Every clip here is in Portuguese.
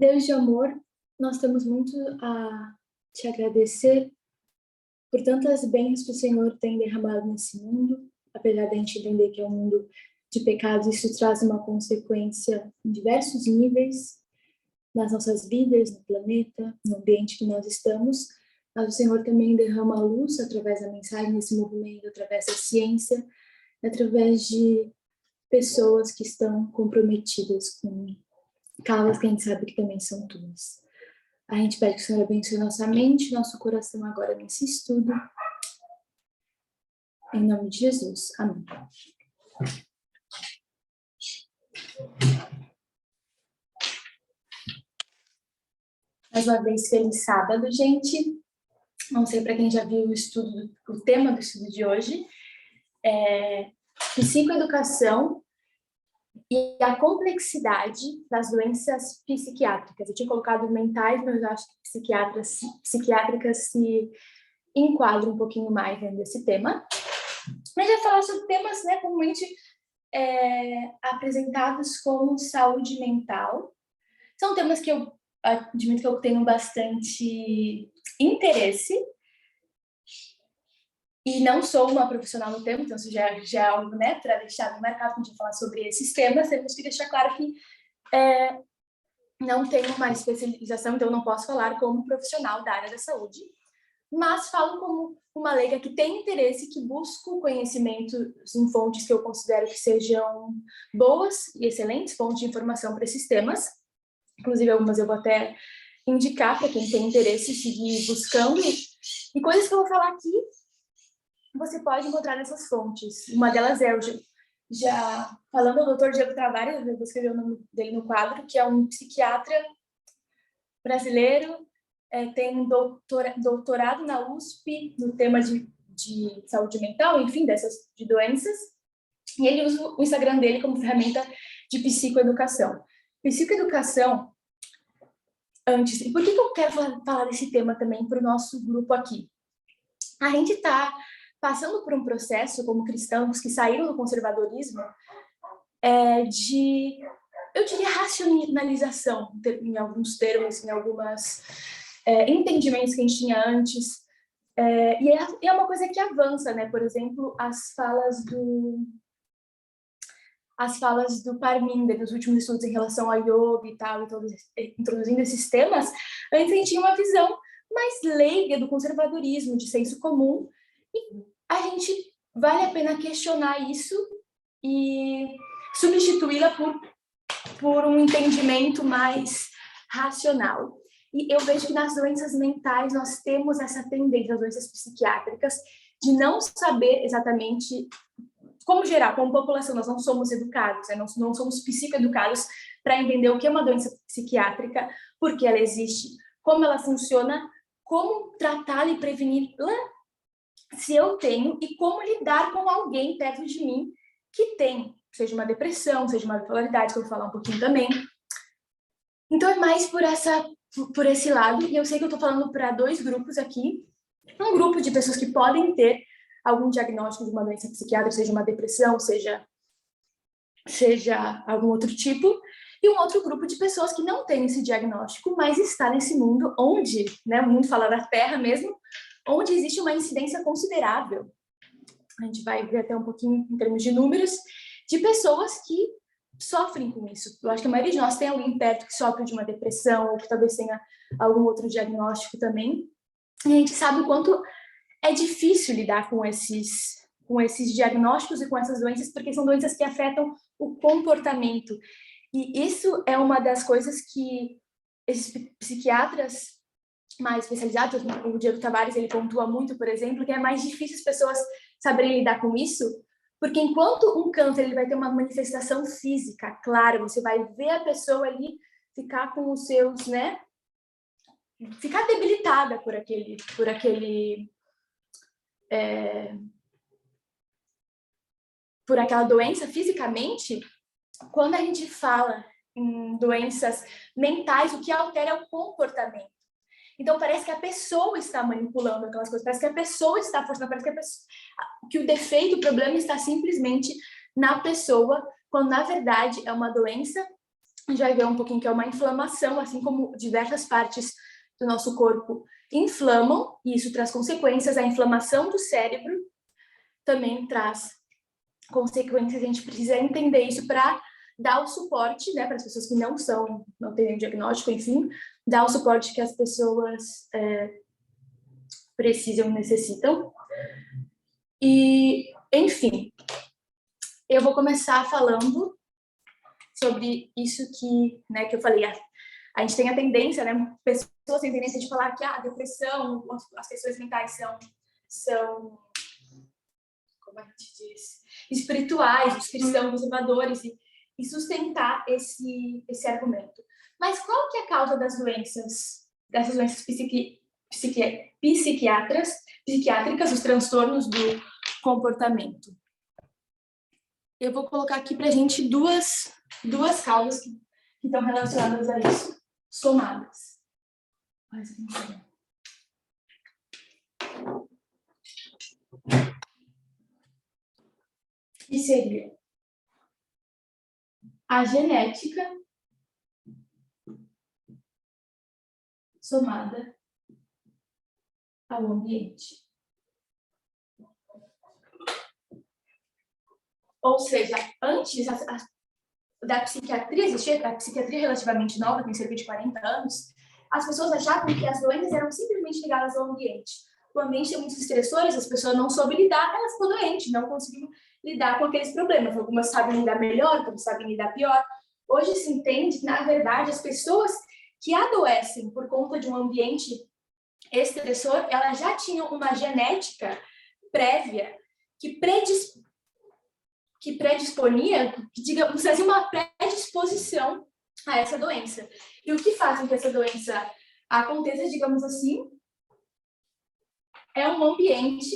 Deus de amor, nós temos muito a te agradecer por tantas bênçãos que o Senhor tem derramado nesse mundo, apesar de a gente entender que é um mundo de pecados, isso traz uma consequência em diversos níveis nas nossas vidas, no planeta, no ambiente que nós estamos, mas o Senhor também derrama a luz através da mensagem nesse movimento, através da ciência, através de pessoas que estão comprometidas com causas que a gente sabe que também são tuas. A gente pede que o Senhor abençoe nossa mente, nosso coração agora nesse estudo. Em nome de Jesus. Amém. Mais uma vez, feliz sábado, gente. Não sei para quem já viu o tema do estudo de hoje. Psicoeducação e a complexidade das doenças psiquiátricas. Eu tinha colocado mentais, mas eu acho que psiquiátricas se enquadram um pouquinho mais dentro desse tema. Mas já falar sobre temas, né, comumente apresentados como saúde mental. São temas que eu admito que eu tenho bastante interesse. E não sou uma profissional no tema, então isso já é algo, né, para deixar bem marcado quando a gente falar sobre esses temas. Temos que deixar claro que não tenho uma especialização, então não posso falar como profissional da área da saúde, mas falo como uma leiga que tem interesse, que busco conhecimento em fontes que eu considero que sejam boas e excelentes fontes de informação para esses temas. Inclusive, algumas eu vou até indicar para quem tem interesse seguir buscando. E coisas que eu vou falar aqui, você pode encontrar nessas fontes. Uma delas é, já falando do Dr. Diego Tavares, eu vou escrever o nome dele no quadro, que é um psiquiatra brasileiro, tem doutorado na USP no tema de saúde mental, enfim, de doenças, e ele usa o Instagram dele como ferramenta de psicoeducação. Psicoeducação, antes, e por que eu quero falar desse tema também para o nosso grupo aqui? A gente está passando por um processo, como cristãos que saíram do conservadorismo, eu diria, racionalização, em alguns termos, em algumas entendimentos que a gente tinha antes. E é uma coisa que avança, né? Por exemplo, as falas do Parminder, dos últimos estudos em relação ao yoga e tal, introduzindo esses temas. Antes a gente tinha uma visão mais leiga do conservadorismo, de senso comum, e a gente vale a pena questionar isso e substituí-la por um entendimento mais racional. E eu vejo que nas doenças mentais nós temos essa tendência, as doenças psiquiátricas, de não saber exatamente como gerar, como população, nós não somos educados, né? não somos psicoeducados para entender o que é uma doença psiquiátrica, por que ela existe, como ela funciona, como tratá-la e preveni-la se eu tenho, e como lidar com alguém perto de mim que tem, seja uma depressão, seja uma bipolaridade, que eu vou falar um pouquinho também. Então é mais por esse lado, e eu sei que eu estou falando para dois grupos aqui. Um grupo de pessoas que podem ter algum diagnóstico de uma doença psiquiátrica, seja uma depressão, seja algum outro tipo, e um outro grupo de pessoas que não têm esse diagnóstico, mas está nesse mundo onde, né, o mundo fala da Terra mesmo, onde existe uma incidência considerável. A gente vai ver até um pouquinho em termos de números, de pessoas que sofrem com isso. Eu acho que a maioria de nós tem alguém perto que sofre de uma depressão, ou que talvez tenha algum outro diagnóstico também. E a gente sabe o quanto é difícil lidar com esses diagnósticos e com essas doenças, porque são doenças que afetam o comportamento. E isso é uma das coisas que esses psiquiatras mais especializados, o Diego Tavares, ele pontua muito, por exemplo, que é mais difícil as pessoas saberem lidar com isso, porque enquanto um câncer ele vai ter uma manifestação física, claro, você vai ver a pessoa ali ficar com os seus, né, ficar debilitada por aquela doença fisicamente. Quando a gente fala em doenças mentais, o que altera é o comportamento. Então, parece que a pessoa está manipulando aquelas coisas, parece que a pessoa está forçando, parece que o defeito, o problema está simplesmente na pessoa, quando, na verdade, é uma doença a gente vai ver um pouquinho que é uma inflamação, assim como diversas partes do nosso corpo inflamam, e isso traz consequências. A inflamação do cérebro também traz consequências. A gente precisa entender isso para dar o suporte, né, para as pessoas que não têm diagnóstico, enfim, dar o suporte que as pessoas precisam, necessitam. E, enfim, eu vou começar falando sobre isso que eu falei. A gente tem a tendência, né? Pessoas têm a tendência de falar que a depressão, as questões mentais são, como a gente diz, espirituais, os cristãos conservadores, e sustentar esse argumento. Mas qual que é a causa dessas doenças psiquiátricas, os transtornos do comportamento? Eu vou colocar aqui para a gente duas causas que estão relacionadas a isso, somadas. Que seria a genética somada ao ambiente. Ou seja, antes da psiquiatria existir, a psiquiatria relativamente nova, tem cerca de 40 anos, as pessoas achavam que as doenças eram simplesmente ligadas ao ambiente. O ambiente tem muitos estressores, as pessoas não soubem lidar, elas ficam doentes, não conseguiam lidar com aqueles problemas. Algumas sabem lidar melhor, outras sabem lidar pior. Hoje se entende que, na verdade, as pessoas que adoecem por conta de um ambiente estressor, elas já tinham uma genética prévia que predisponia, digamos, fazia uma predisposição a essa doença. E o que faz com que essa doença aconteça, digamos assim, é um ambiente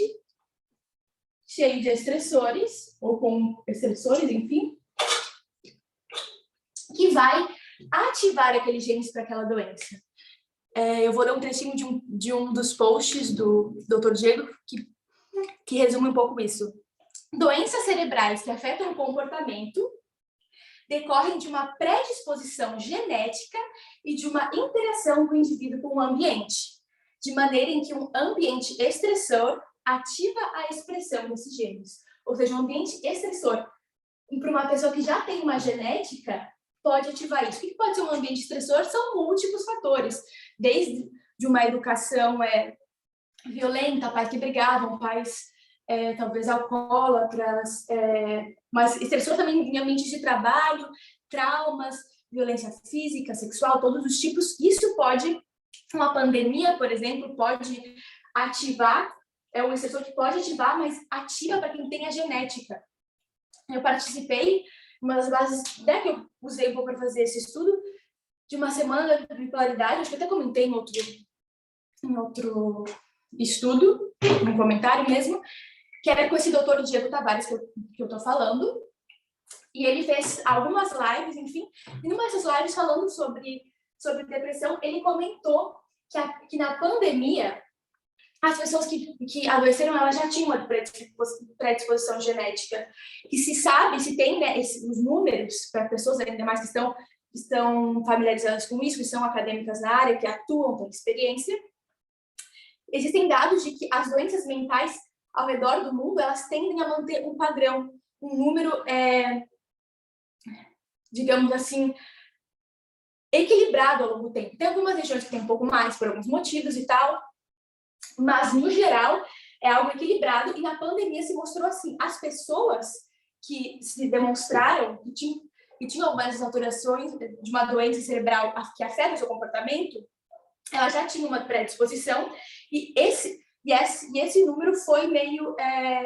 cheio de estressores, ou com estressores, enfim, que vai ativar aqueles genes para aquela doença. Eu vou dar um trechinho de um dos posts do Dr. Diego, que resume um pouco isso. Doenças cerebrais que afetam o comportamento decorrem de uma predisposição genética e de uma interação do indivíduo com o ambiente, de maneira em que um ambiente estressor ativa a expressão desses genes. Ou seja, um ambiente estressor, para uma pessoa que já tem uma genética, pode ativar isso. O que pode ser um ambiente estressor? São múltiplos fatores, desde de uma educação violenta, pais que brigavam, pais talvez alcoólatras, mas estressor também em ambientes de trabalho, traumas, violência física, sexual, todos os tipos. Isso pode, uma pandemia, por exemplo, pode ativar, é um estressor que pode ativar, mas ativa para quem tem a genética. Eu participei, uma das bases, né, que eu usei um pouco para fazer esse estudo, de uma semana da bipolaridade, acho que até comentei em outro estudo, num comentário mesmo, que era com esse doutor Diego Tavares que eu estou falando, e ele fez algumas lives, enfim, e numa dessas lives falando sobre depressão, ele comentou que na pandemia, as pessoas que adoeceram, elas já tinham uma predisposição genética, que se tem, né, os números para pessoas, ainda mais que estão familiarizadas com isso, que são acadêmicas na área, que atuam, têm experiência, existem dados de que as doenças mentais ao redor do mundo, elas tendem a manter um padrão, um número, digamos assim, equilibrado ao longo do tempo. Tem algumas regiões que tem um pouco mais, por alguns motivos e tal, mas, no geral, é algo equilibrado, e na pandemia se mostrou assim, as pessoas que se demonstraram que tinham algumas alterações de uma doença cerebral que afeta o seu comportamento, elas já tinham uma predisposição, e esse número foi meio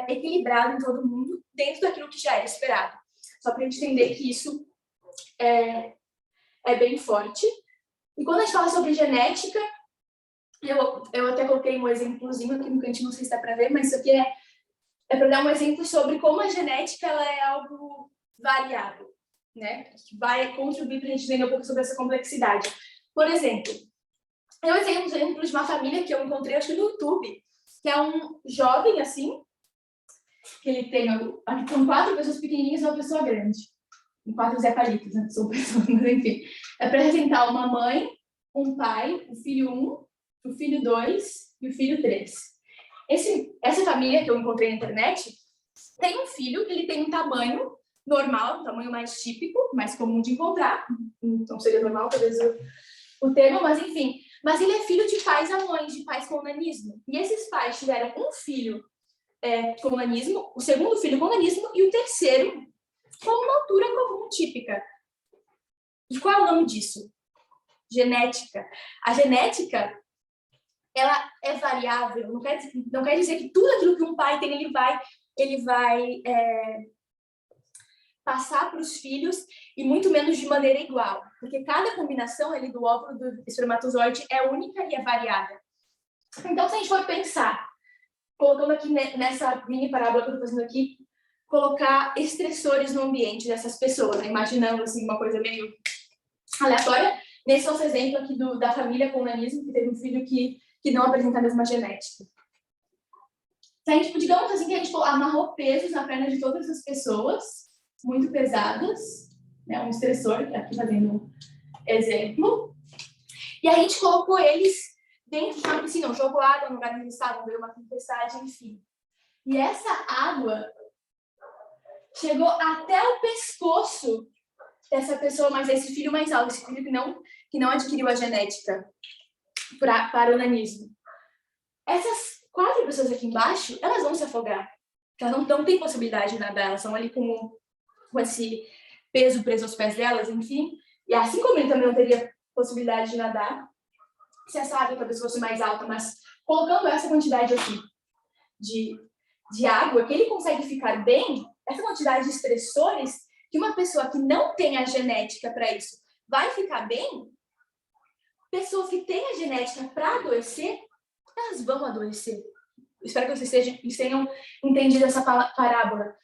equilibrado em todo mundo, dentro daquilo que já era esperado. Só para a gente entender que isso é bem forte. E quando a gente fala sobre genética, eu até coloquei um exemplozinho aqui no cantinho, não sei se dá para ver, mas isso aqui é para dar um exemplo sobre como a genética ela é algo variável, né? Que vai contribuir para a gente entender um pouco sobre essa complexidade. Por exemplo, eu tenho um exemplo de uma família que eu encontrei, acho que no YouTube, que é um jovem, assim, que ele tem, aqui são 4 pessoas pequenininhas e uma pessoa grande. em 4 Zé Palitos, né? São pessoas, mas enfim. É para representar uma mãe, um pai, o filho 1, o filho 2 e o filho 3. Essa família que eu encontrei na internet tem um filho que ele tem um tamanho normal, um tamanho mais típico, mais comum de encontrar. Não seria normal, talvez, o termo, mas enfim. Mas ele é filho de pais anões, de pais com nanismo. E esses pais tiveram um filho com nanismo, o segundo filho com nanismo e o terceiro com uma altura comum típica. E qual é o nome disso? Genética. A genética, ela é variável. Não quer dizer que tudo aquilo que um pai tem, ele vai passar para os filhos, e muito menos de maneira igual, porque cada combinação ali do óvulo do espermatozoide é única e é variada. Então, se a gente for pensar, colocando aqui nessa mini parábola que eu estou fazendo aqui, colocar estressores no ambiente dessas pessoas, né? Imaginando assim, uma coisa meio aleatória, nesse nosso exemplo aqui da família com nanismo, que teve um filho que não apresenta a mesma genética. Se a gente, digamos assim, que a gente amarrou pesos na perna de todas essas pessoas, muito pesadas, né, um estressor, aqui fazendo um exemplo, e a gente colocou eles dentro de uma piscina, jogou água no lugar onde eles estavam, veio uma tempestade, enfim. E essa água chegou até o pescoço dessa pessoa, mas esse filho mais alto, esse filho que não adquiriu a genética para o nanismo. Essas 4 pessoas aqui embaixo, elas vão se afogar. Elas não têm possibilidade de nadar, elas estão ali com esse peso preso aos pés delas, enfim. E assim como ele também não teria possibilidade de nadar, se essa água talvez fosse mais alta, mas colocando essa quantidade aqui de água, que ele consegue ficar bem, essa quantidade de estressores, que uma pessoa que não tem a genética para isso vai ficar bem, pessoas que têm a genética para adoecer, elas vão adoecer. Espero que vocês tenham entendido essa parábola.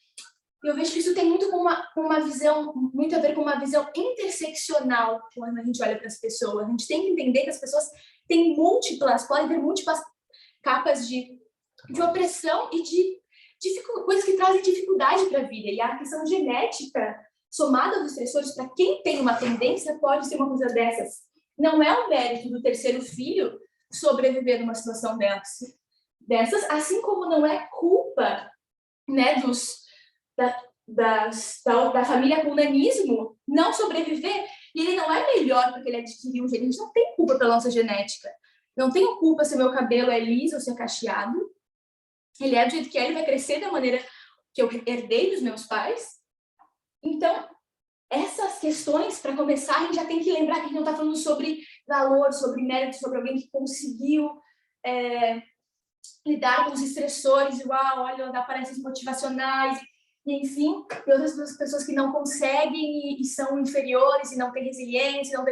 Eu vejo que isso tem muito uma visão, muito a ver com uma visão interseccional quando a gente olha para as pessoas. A gente tem que entender que as pessoas têm podem ter múltiplas capas de opressão e de coisas que trazem dificuldade para a vida. E a questão genética, somada aos estressores, para quem tem uma tendência, pode ser uma coisa dessas. Não é o mérito do terceiro filho sobreviver numa situação dessas, assim como não é culpa, né, da família com nanismo não sobreviver, e ele não é melhor porque ele adquiriu um gene. A gente não tem culpa pela nossa genética. Não tenho culpa se o meu cabelo é liso ou se é cacheado. Ele é do jeito que é, ele vai crescer da maneira que eu herdei dos meus pais. Então, essas questões, para começar, a gente já tem que lembrar que a gente não está falando sobre valor, sobre mérito, sobre alguém que conseguiu lidar com os estressores, igual, olha, dá palestras motivacionais, enfim, e outras pessoas que não conseguem e são inferiores e não têm resiliência,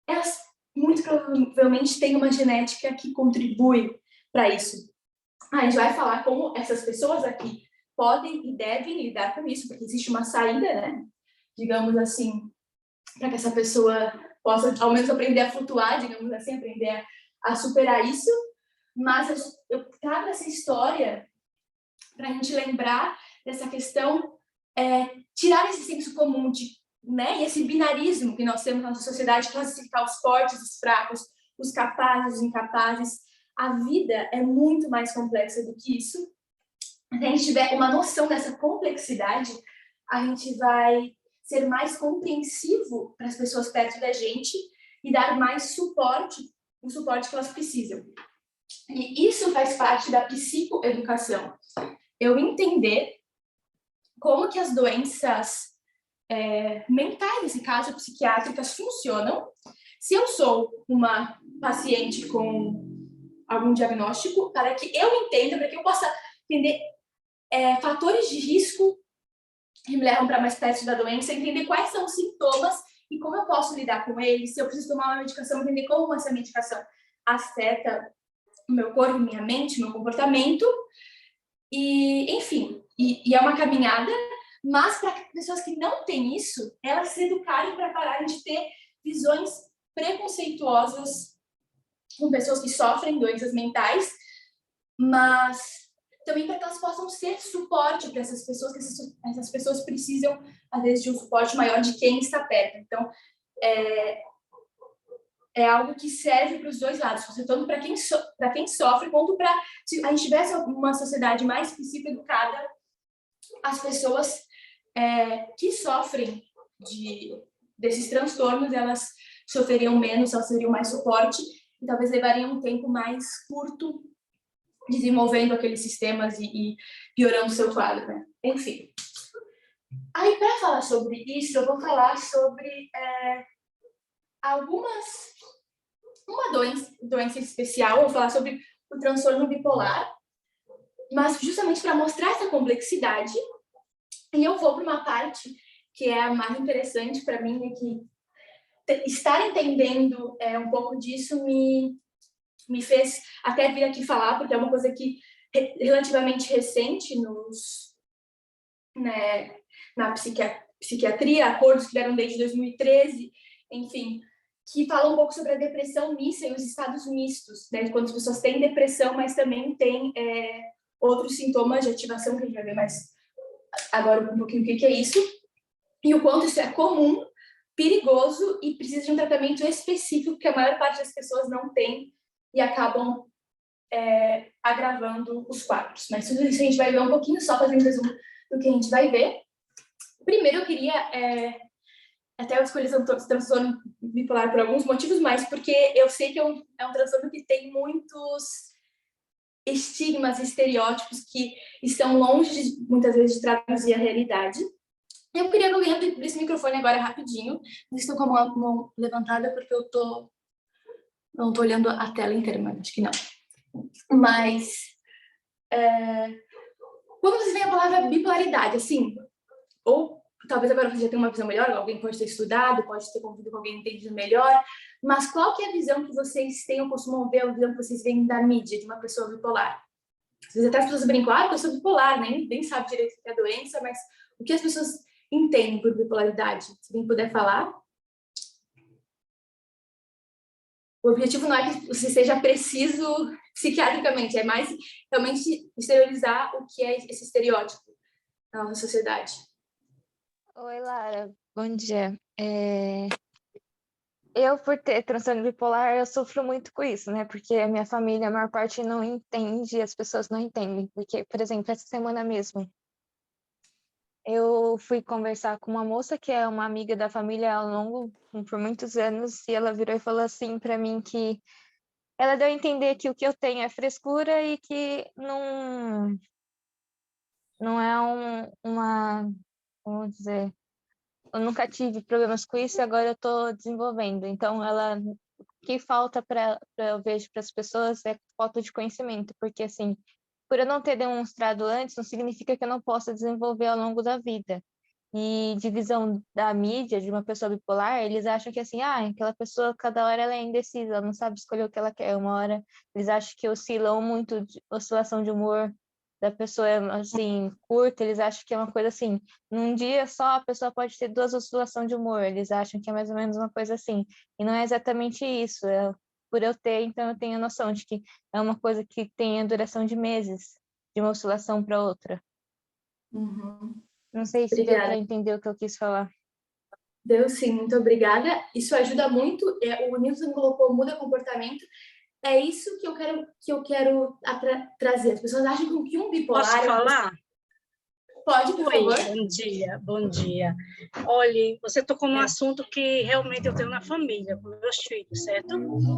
elas muito provavelmente têm uma genética que contribui para isso. A gente vai falar como essas pessoas aqui podem e devem lidar com isso, porque existe uma saída, né? Digamos assim, para que essa pessoa possa, ao menos, aprender a flutuar, digamos assim, aprender a superar isso. Mas eu trago essa história para a gente lembrar dessa questão, tirar esse senso comum né, e esse binarismo que nós temos na nossa sociedade, classificar os fortes, os fracos, os capazes, os incapazes. A vida é muito mais complexa do que isso. Se a gente tiver uma noção dessa complexidade, a gente vai ser mais compreensivo para as pessoas perto da gente e dar mais suporte, o suporte que elas precisam. E isso faz parte da psicoeducação. Eu entender como que as doenças mentais, nesse caso, psiquiátricas, funcionam. Se eu sou uma paciente com algum diagnóstico, para que eu entenda, para que eu possa entender fatores de risco que me levam para mais perto da doença, entender quais são os sintomas e como eu posso lidar com eles, se eu preciso tomar uma medicação, entender como essa medicação afeta o meu corpo, minha mente, meu comportamento, e enfim, e é uma caminhada, mas para pessoas que não têm isso, elas se educarem para pararem de ter visões preconceituosas com pessoas que sofrem doenças mentais, mas também para que elas possam ser suporte para essas pessoas, que essas pessoas precisam, às vezes, de um suporte maior de quem está perto. Então, é algo que serve para os dois lados, tanto para quem sofre, quanto para, se a gente tivesse uma sociedade mais psicoeducada, as pessoas que sofrem desses transtornos, elas sofreriam menos, elas teriam mais suporte, e talvez levariam um tempo mais curto desenvolvendo aqueles sistemas e piorando o seu quadro, né? Enfim. Aí, para falar sobre isso, eu vou falar sobre uma doença especial, vou falar sobre o transtorno bipolar, mas justamente para mostrar essa complexidade, e eu vou para uma parte que é a mais interessante para mim, é que estar entendendo um pouco disso me fez até vir aqui falar, porque é uma coisa que relativamente recente na psiquiatria, acordos que deram desde 2013, enfim, que falam um pouco sobre a depressão mista e os estados mistos, né? Quando as pessoas têm depressão, mas também têm outros sintomas de ativação, que a gente vai ver mais agora um pouquinho o que é isso, e o quanto isso é comum, perigoso e precisa de um tratamento específico que a maior parte das pessoas não tem e acabam agravando os quadros. Mas tudo isso a gente vai ver um pouquinho, só fazendo um resumo do que a gente vai ver. Primeiro, eu queria... até eu escolhi esse transtorno bipolar por alguns motivos, mas porque eu sei que é um transtorno que tem muitos estigmas, estereótipos que estão longe, muitas vezes, de traduzir a realidade. Eu queria que alguém abrisse o microfone agora rapidinho. Estou com a mão levantada porque eu não estou olhando a tela inteira, mas acho que não. Mas, quando vocês veem a palavra bipolaridade, assim, ou talvez agora você já tenha uma visão melhor, alguém pode ter estudado, pode ter convivido com alguém entendido melhor, mas qual que é a visão que vocês têm ou costumam ver, a visão que vocês veem da mídia de uma pessoa bipolar? Às vezes até as pessoas brincam, eu sou bipolar, nem sabe direito o que é a doença, mas o que as pessoas entendem por bipolaridade? Se alguém puder falar. O objetivo não é que você seja preciso psiquiatricamente, é mais realmente exteriorizar o que é esse estereótipo na nossa sociedade. Oi, Lara. Bom dia. Eu, por ter transtorno bipolar, eu sofro muito com isso, né? Porque a minha família, a maior parte não entende, as pessoas não entendem. Porque, por exemplo, essa semana mesmo, eu fui conversar com uma moça que é uma amiga da família ao longo, por muitos anos, e ela virou e falou assim para mim que ela deu a entender que o que eu tenho é frescura e que não é vamos dizer, eu nunca tive problemas com isso e agora eu estou desenvolvendo. Então, o que falta eu vejo para as pessoas é falta de conhecimento, porque assim, por eu não ter demonstrado antes, não significa que eu não possa desenvolver ao longo da vida. E divisão da mídia de uma pessoa bipolar, eles acham que assim, aquela pessoa cada hora ela é indecisa, ela não sabe escolher o que ela quer. Uma hora eles acham que oscilam muito, oscilação de humor da pessoa é assim curta, eles acham que é uma coisa assim, num dia só a pessoa pode ter 2 oscilações de humor, eles acham que é mais ou menos uma coisa assim, e não é exatamente isso, por eu ter, então eu tenho a noção de que é uma coisa que tem a duração de meses, de uma oscilação para outra. Uhum. Não sei se deu para entender o que eu quis falar. Deu sim, muito obrigada. Isso ajuda muito. O Nilson colocou muda comportamento. É isso que eu quero trazer. As pessoas acham que um bipolar... Posso falar? Pode, por favor. Bom dia. Olha, você tocou num assunto que realmente eu tenho na família, com meus filhos, certo?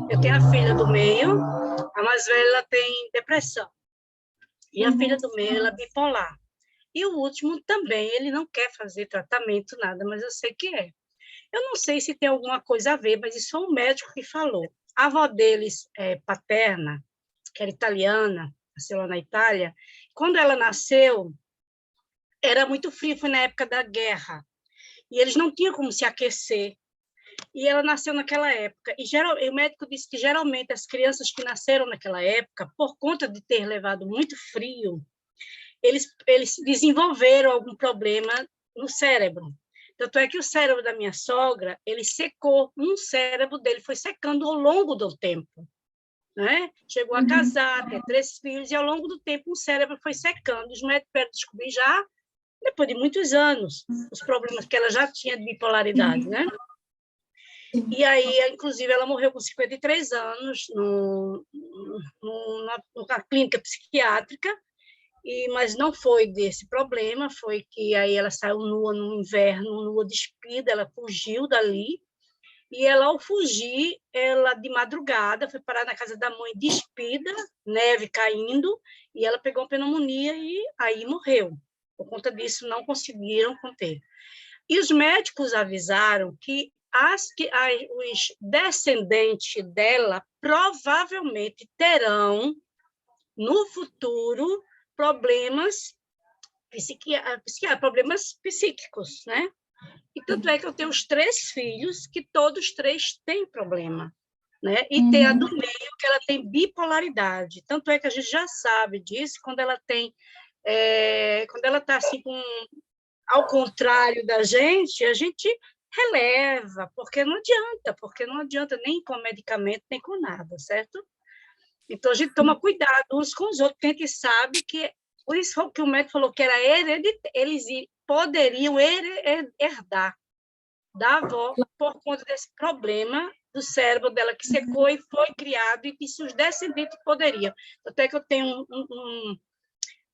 Eu tenho a filha do meio, a mais velha ela tem depressão, e a filha do meio ela é bipolar. E o último também, ele não quer fazer tratamento, nada, mas eu sei que é. Eu não sei se tem alguma coisa a ver, mas isso foi um médico que falou. A avó deles, paterna, que era italiana, nasceu lá na Itália, quando ela nasceu, era muito frio, foi na época da guerra, e eles não tinham como se aquecer, e ela nasceu naquela época, e o médico disse que geralmente as crianças que nasceram naquela época, por conta de ter levado muito frio, eles desenvolveram algum problema no cérebro. Tanto é que o cérebro da minha sogra, ele secou, um cérebro dele foi secando ao longo do tempo. né? Chegou a casar, ter 3 filhos, e ao longo do tempo o cérebro foi secando. Os médicos vieram descobrir já, depois de muitos anos, os problemas que ela já tinha de bipolaridade, né? E aí, inclusive, ela morreu com 53 anos numa clínica psiquiátrica, mas não foi desse problema, foi que aí ela saiu nua no inverno, nua despida, ela fugiu dali, e ela, ao fugir, ela de madrugada foi parar na casa da mãe despida, neve caindo, e ela pegou uma pneumonia e aí morreu. Por conta disso, não conseguiram conter. E os médicos avisaram que os descendentes dela provavelmente terão, no futuro, problemas problemas psíquicos, né? E tanto é que eu tenho os 3 filhos, que todos 3 têm problema, né? E tem a do meio, que ela tem bipolaridade. Tanto é que a gente já sabe disso, quando ela está assim, ao contrário da gente, a gente releva, porque não adianta nem com medicamento, nem com nada, certo? Então, a gente toma cuidado uns com os outros, porque a gente sabe que, por isso que o médico falou que era hereditário, eles poderiam herdar da avó por conta desse problema do cérebro dela que secou e foi criado, e que se os descendentes poderiam. Até que eu tenho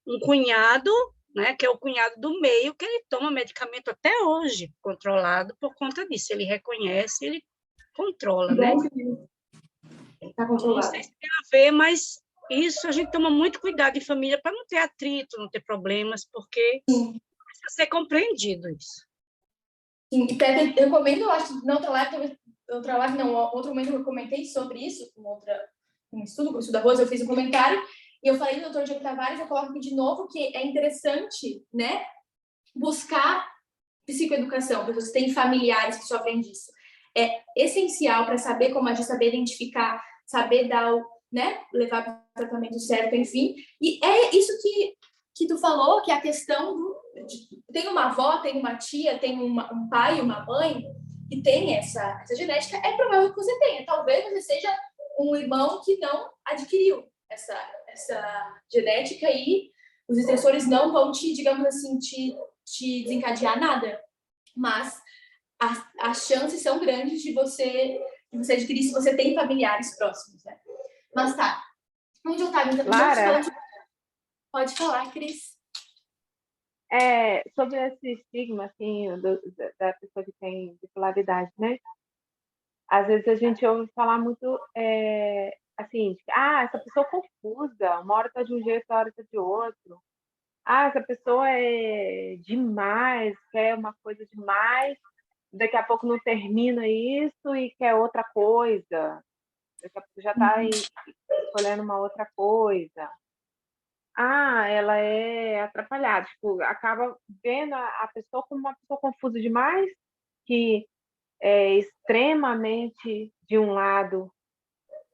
um cunhado, né, que é o cunhado do meio, que ele toma medicamento até hoje, controlado por conta disso. Ele reconhece, ele controla, né? Tá controlado. Não sei se tem a ver, mas isso a gente toma muito cuidado em família para não ter atrito, não ter problemas, porque precisa ser compreendido isso. Sim, eu recomendo, eu acho, outro momento eu comentei sobre isso, um estudo com o da Rosa, eu fiz um comentário, e eu falei do Dr. Diego Tavares, eu coloco aqui de novo, que é interessante, né, buscar psicoeducação, pessoas que têm familiares que sofrem disso. É essencial para saber como agir, saber identificar, saber dar né, levar para o tratamento certo, enfim. E é isso que tu falou, que é a questão tem uma avó, tem uma tia, tem um pai, uma mãe que tem essa genética, é provável que você tenha. Talvez você seja um irmão que não adquiriu essa genética e os estressores não vão digamos assim, te desencadear nada. Mas as chances são grandes de você adquirir se você tem familiares próximos, né? Mas tá. Onde eu estava? Lara, pode falar, Cris. Sobre esse estigma, assim, da pessoa que tem bipolaridade, né? Às vezes a gente ouve falar muito, assim, essa pessoa é confusa, uma hora está de um jeito, outra hora está de outro. Essa pessoa é demais, quer uma coisa demais, daqui a pouco não termina isso e quer outra coisa. Daqui a pouco já está escolhendo uma outra coisa. Ela é atrapalhada. Tipo, acaba vendo a pessoa como uma pessoa confusa demais, que é extremamente de um lado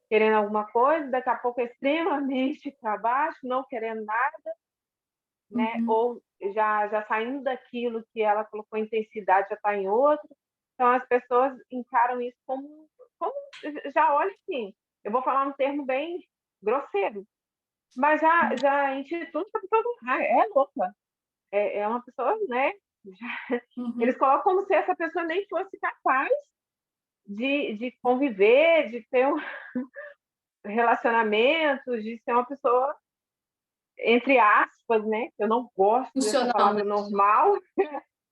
querendo alguma coisa, daqui a pouco é extremamente para baixo, não querendo nada, né? Ou já saindo daquilo que ela colocou intensidade, já está em outro. Então, as pessoas encaram isso como já olha assim, eu vou falar um termo bem grosseiro, mas já intitula a pessoa, é louca, é uma pessoa, né? Eles colocam como se essa pessoa nem fosse capaz de conviver, de ter um relacionamento, de ser uma pessoa, entre aspas, né? Eu não gosto dessa palavra normal,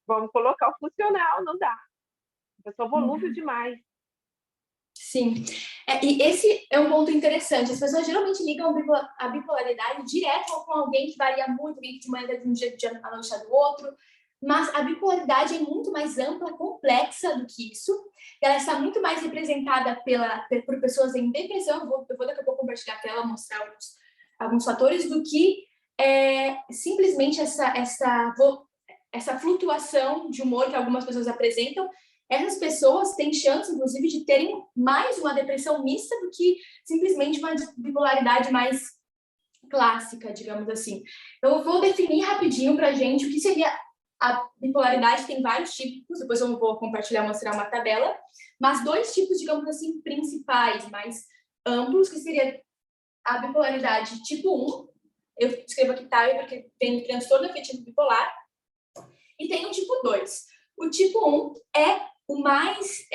vamos colocar o funcional, não dá. A pessoa volúvel demais. Sim. E esse é um ponto interessante. As pessoas geralmente ligam a bipolaridade direto com alguém que varia muito, alguém que de manhã de um jeito, de à noite do outro. Mas a bipolaridade é muito mais ampla, complexa do que isso. Ela está muito mais representada por pessoas em depressão. Eu vou daqui a pouco compartilhar a tela, mostrar alguns fatores, do que simplesmente essa flutuação de humor que algumas pessoas apresentam. Essas pessoas têm chance, inclusive, de terem mais uma depressão mista do que simplesmente uma bipolaridade mais clássica, digamos assim. Então, eu vou definir rapidinho para a gente o que seria a bipolaridade. Tem vários tipos, depois eu vou compartilhar, mostrar uma tabela, mas 2 tipos, digamos assim, principais, mais amplos, que seria a bipolaridade tipo 1. Eu escrevo aqui TAB porque tem o transtorno afetivo bipolar. E tem o tipo 2. O tipo 1 é o mais,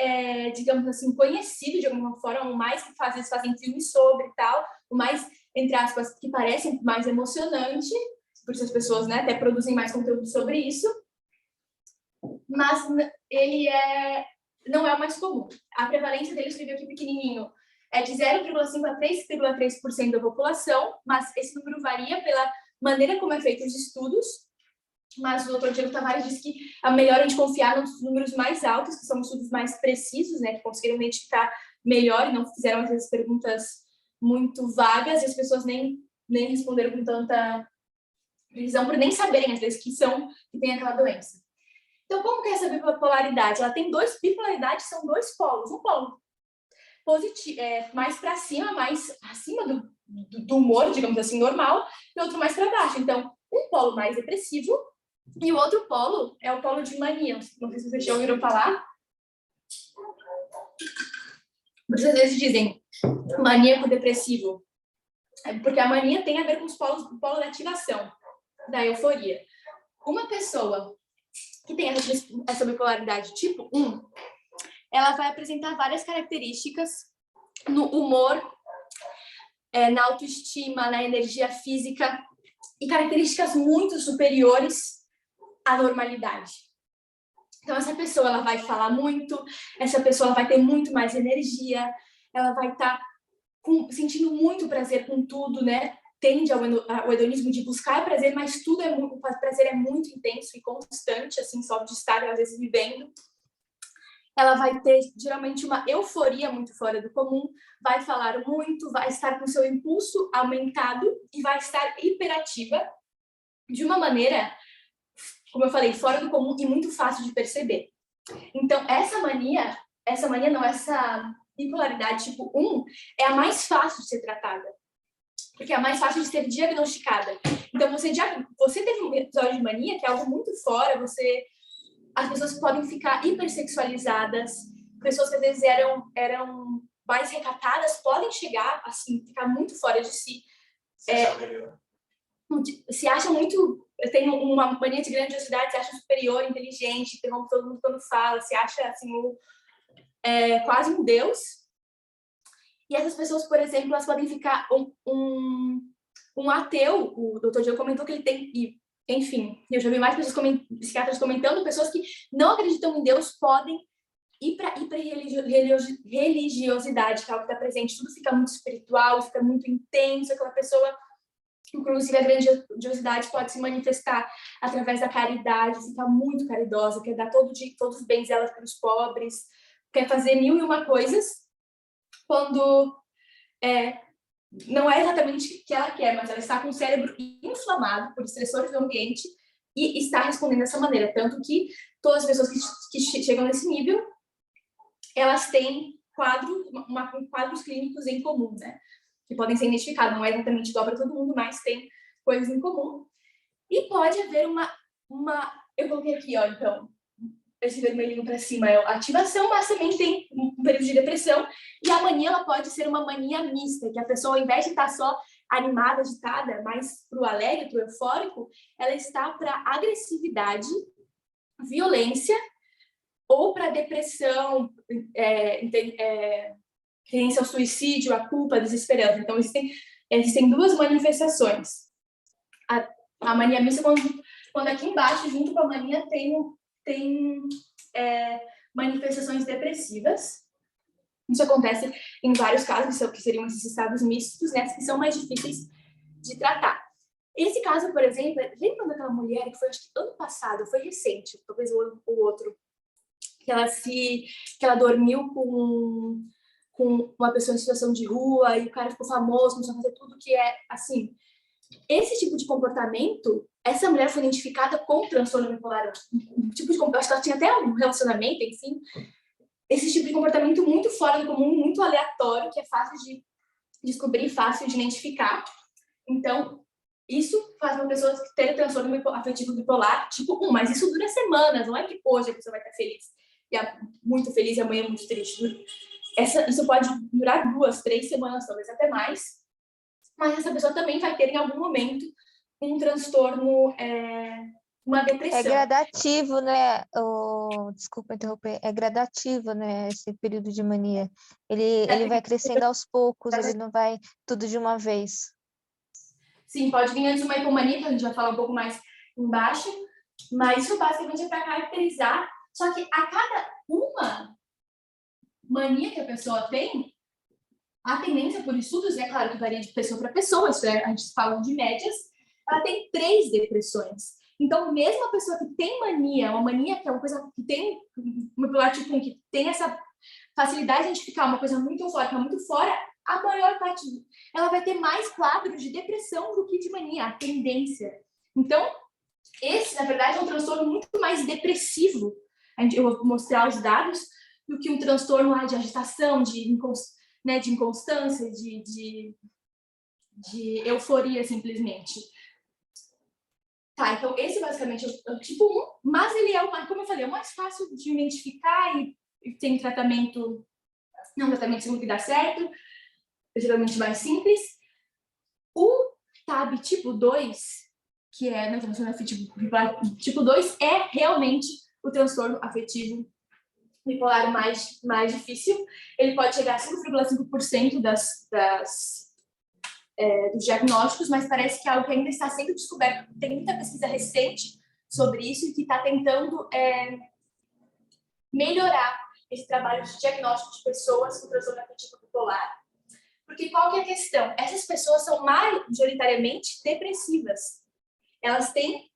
digamos assim, conhecido de alguma forma, o mais que às vezes fazem filmes sobre e tal, o mais, entre aspas, que parece mais emocionante, por isso as pessoas, né, até produzem mais conteúdo sobre isso, mas ele não é o mais comum. A prevalência dele, eu escrevi aqui pequenininho, é de 0,5% a 3,3% da população, mas esse número varia pela maneira como é feito os estudos, mas o Dr. Diego Tavares disse que é melhor a gente confiar nos números mais altos, que são estudos mais precisos, né, que conseguiram identificar melhor e não fizeram, às vezes, perguntas muito vagas e as pessoas nem responderam com tanta precisão, por nem saberem, às vezes, que tem aquela doença. Então, como que é essa bipolaridade? Ela tem bipolaridades são dois polos. Um polo positivo, mais para cima, mais acima do humor, digamos assim, normal, e outro mais para baixo. Então, um polo mais depressivo e o outro polo é o polo de mania. Não sei se vocês já ouviram falar. Muitas vezes dizem maníaco-depressivo, porque a mania tem a ver com o polo da ativação, da euforia. Uma pessoa que tem essa bipolaridade tipo 1, ela vai apresentar várias características no humor, na autoestima, na energia física, e características muito superiores à normalidade. Então, essa pessoa ela vai falar muito, essa pessoa vai ter muito mais energia, ela vai estar sentindo muito prazer com tudo, né? Tende ao hedonismo de buscar prazer, mas o prazer é muito intenso e constante, assim, só de estar, às vezes, vivendo. Ela vai ter, geralmente, uma euforia muito fora do comum, vai falar muito, vai estar com seu impulso aumentado e vai estar hiperativa de uma maneira, como eu falei, fora do comum e muito fácil de perceber. Então, essa bipolaridade tipo 1 é a mais fácil de ser tratada, porque é a mais fácil de ser diagnosticada. Então, você teve um episódio de mania, que é algo muito fora, as pessoas podem ficar hipersexualizadas, pessoas que às vezes eram mais recatadas podem chegar, assim, ficar muito fora de si. Se acham muito... Tem uma mania de grandiosidade, se acha superior, inteligente, interrompe todo mundo quando fala, se acha, assim, quase um deus. E essas pessoas, por exemplo, elas podem ficar um ateu. O Dr. Diego comentou que ele tem... Enfim, eu já vi mais psiquiatras comentando, pessoas que não acreditam em Deus podem ir para religiosidade, que é algo que está presente. Tudo fica muito espiritual, fica muito intenso, aquela pessoa... Inclusive, a grandiosidade pode se manifestar através da caridade, ficar muito caridosa, quer dar todos os bens dela para os pobres, quer fazer 1001 coisas, quando não é exatamente o que ela quer, mas ela está com o cérebro inflamado por estressores do ambiente e está respondendo dessa maneira. Tanto que todas as pessoas que chegam nesse nível, elas têm quadros clínicos em comum, né? Que podem ser identificados, não é exatamente igual para todo mundo, mas tem coisas em comum. E pode haver eu coloquei aqui, ó, então, esse vermelhinho para cima é a ativação, mas também tem um período de depressão, e a mania, ela pode ser uma mania mista, que a pessoa, ao invés de estar só animada, agitada, mais para o alegre, para o eufórico, ela está para agressividade, violência, ou para depressão, tendência ao suicídio, a culpa, a desesperança. Então, existem duas manifestações. A mania mista, quando aqui embaixo, junto com a mania, tem manifestações depressivas. Isso acontece em vários casos, que seriam esses estados mistos, né, que são mais difíceis de tratar. Esse caso, por exemplo, lembra daquela mulher que foi, acho que ano passado, foi recente, talvez o outro, que ela dormiu com uma pessoa em situação de rua e o cara ficou famoso, começou a fazer tudo que é assim. Esse tipo de comportamento, essa mulher foi identificada com transtorno bipolar. Acho que ela tinha até um relacionamento, enfim. Esse tipo de comportamento muito fora do comum, muito aleatório, que é fácil de descobrir, fácil de identificar. Então, isso faz uma pessoa ter transtorno afetivo bipolar tipo 1, mas isso dura semanas, não é que hoje a pessoa vai estar feliz, muito feliz e amanhã muito triste. isso pode durar 2, 3 semanas, talvez até mais, mas essa pessoa também vai ter, em algum momento, um transtorno, uma depressão. É gradativo, né? Desculpa interromper. É gradativo, né? Esse período de mania. Ele vai crescendo aos poucos, ele não vai tudo de uma vez. Sim, pode vir antes de uma hipomania, que a gente vai falar um pouco mais embaixo, mas isso basicamente é para caracterizar. Só que a cada uma mania que a pessoa tem, a tendência por estudos, é claro que varia de pessoa para pessoa, isso a gente fala de médias, ela tem 3 depressões. Então, mesmo a pessoa que tem mania, uma mania que é uma coisa que tem, um bipolar tipo 1, que tem essa facilidade de identificar uma coisa muito eufórica, muito fora, a maior parte, ela vai ter mais quadros de depressão do que de mania, a tendência. Então, esse, na verdade, é um transtorno muito mais depressivo, eu vou mostrar os dados, do que um transtorno de agitação, de inconstância, de euforia, simplesmente. Tá, então esse basicamente é o tipo 1, mas ele é, como eu falei, é o mais fácil de identificar e tem tratamento, não tratamento seguro que dá certo, é geralmente mais simples. O TAB tipo 2, que é né, transtorno afetivo bipolar tipo 2, é realmente o transtorno afetivo bipolar mais difícil. Ele pode chegar a 5,5% dos diagnósticos, mas parece que é algo que ainda está sendo descoberto. Tem muita pesquisa recente sobre isso e que está tentando melhorar esse trabalho de diagnóstico de pessoas com transtorno afetivo bipolar. Porque qual que é a questão? Essas pessoas são majoritariamente depressivas. Elas têm,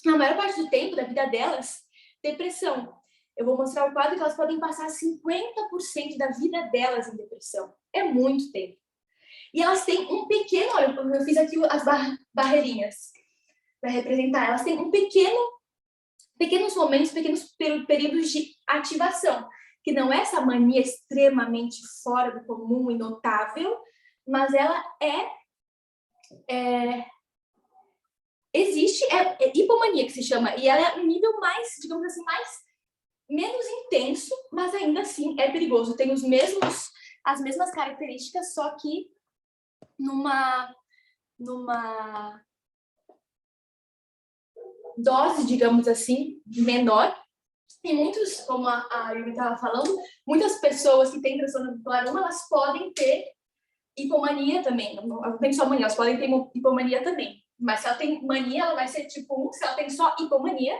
na maior parte do tempo da vida delas, depressão. Eu vou mostrar o quadro que elas podem passar 50% da vida delas em depressão. É muito tempo. E elas têm um pequeno, olha, eu fiz aqui as barreirinhas para representar, elas têm pequenos momentos, pequenos períodos de ativação, que não é essa mania extremamente fora do comum e notável, mas ela existe, é hipomania que se chama, e ela é um nível mais, digamos assim, menos intenso, mas ainda assim é perigoso. Tem as mesmas características, só que numa dose, digamos assim, menor. E muitos, como a Yuri estava falando, muitas pessoas que têm transtorno bipolar 1, elas podem ter hipomania também. Não tem só mania, elas podem ter hipomania também. Mas se ela tem mania, ela vai ser tipo 1. Se ela tem só hipomania,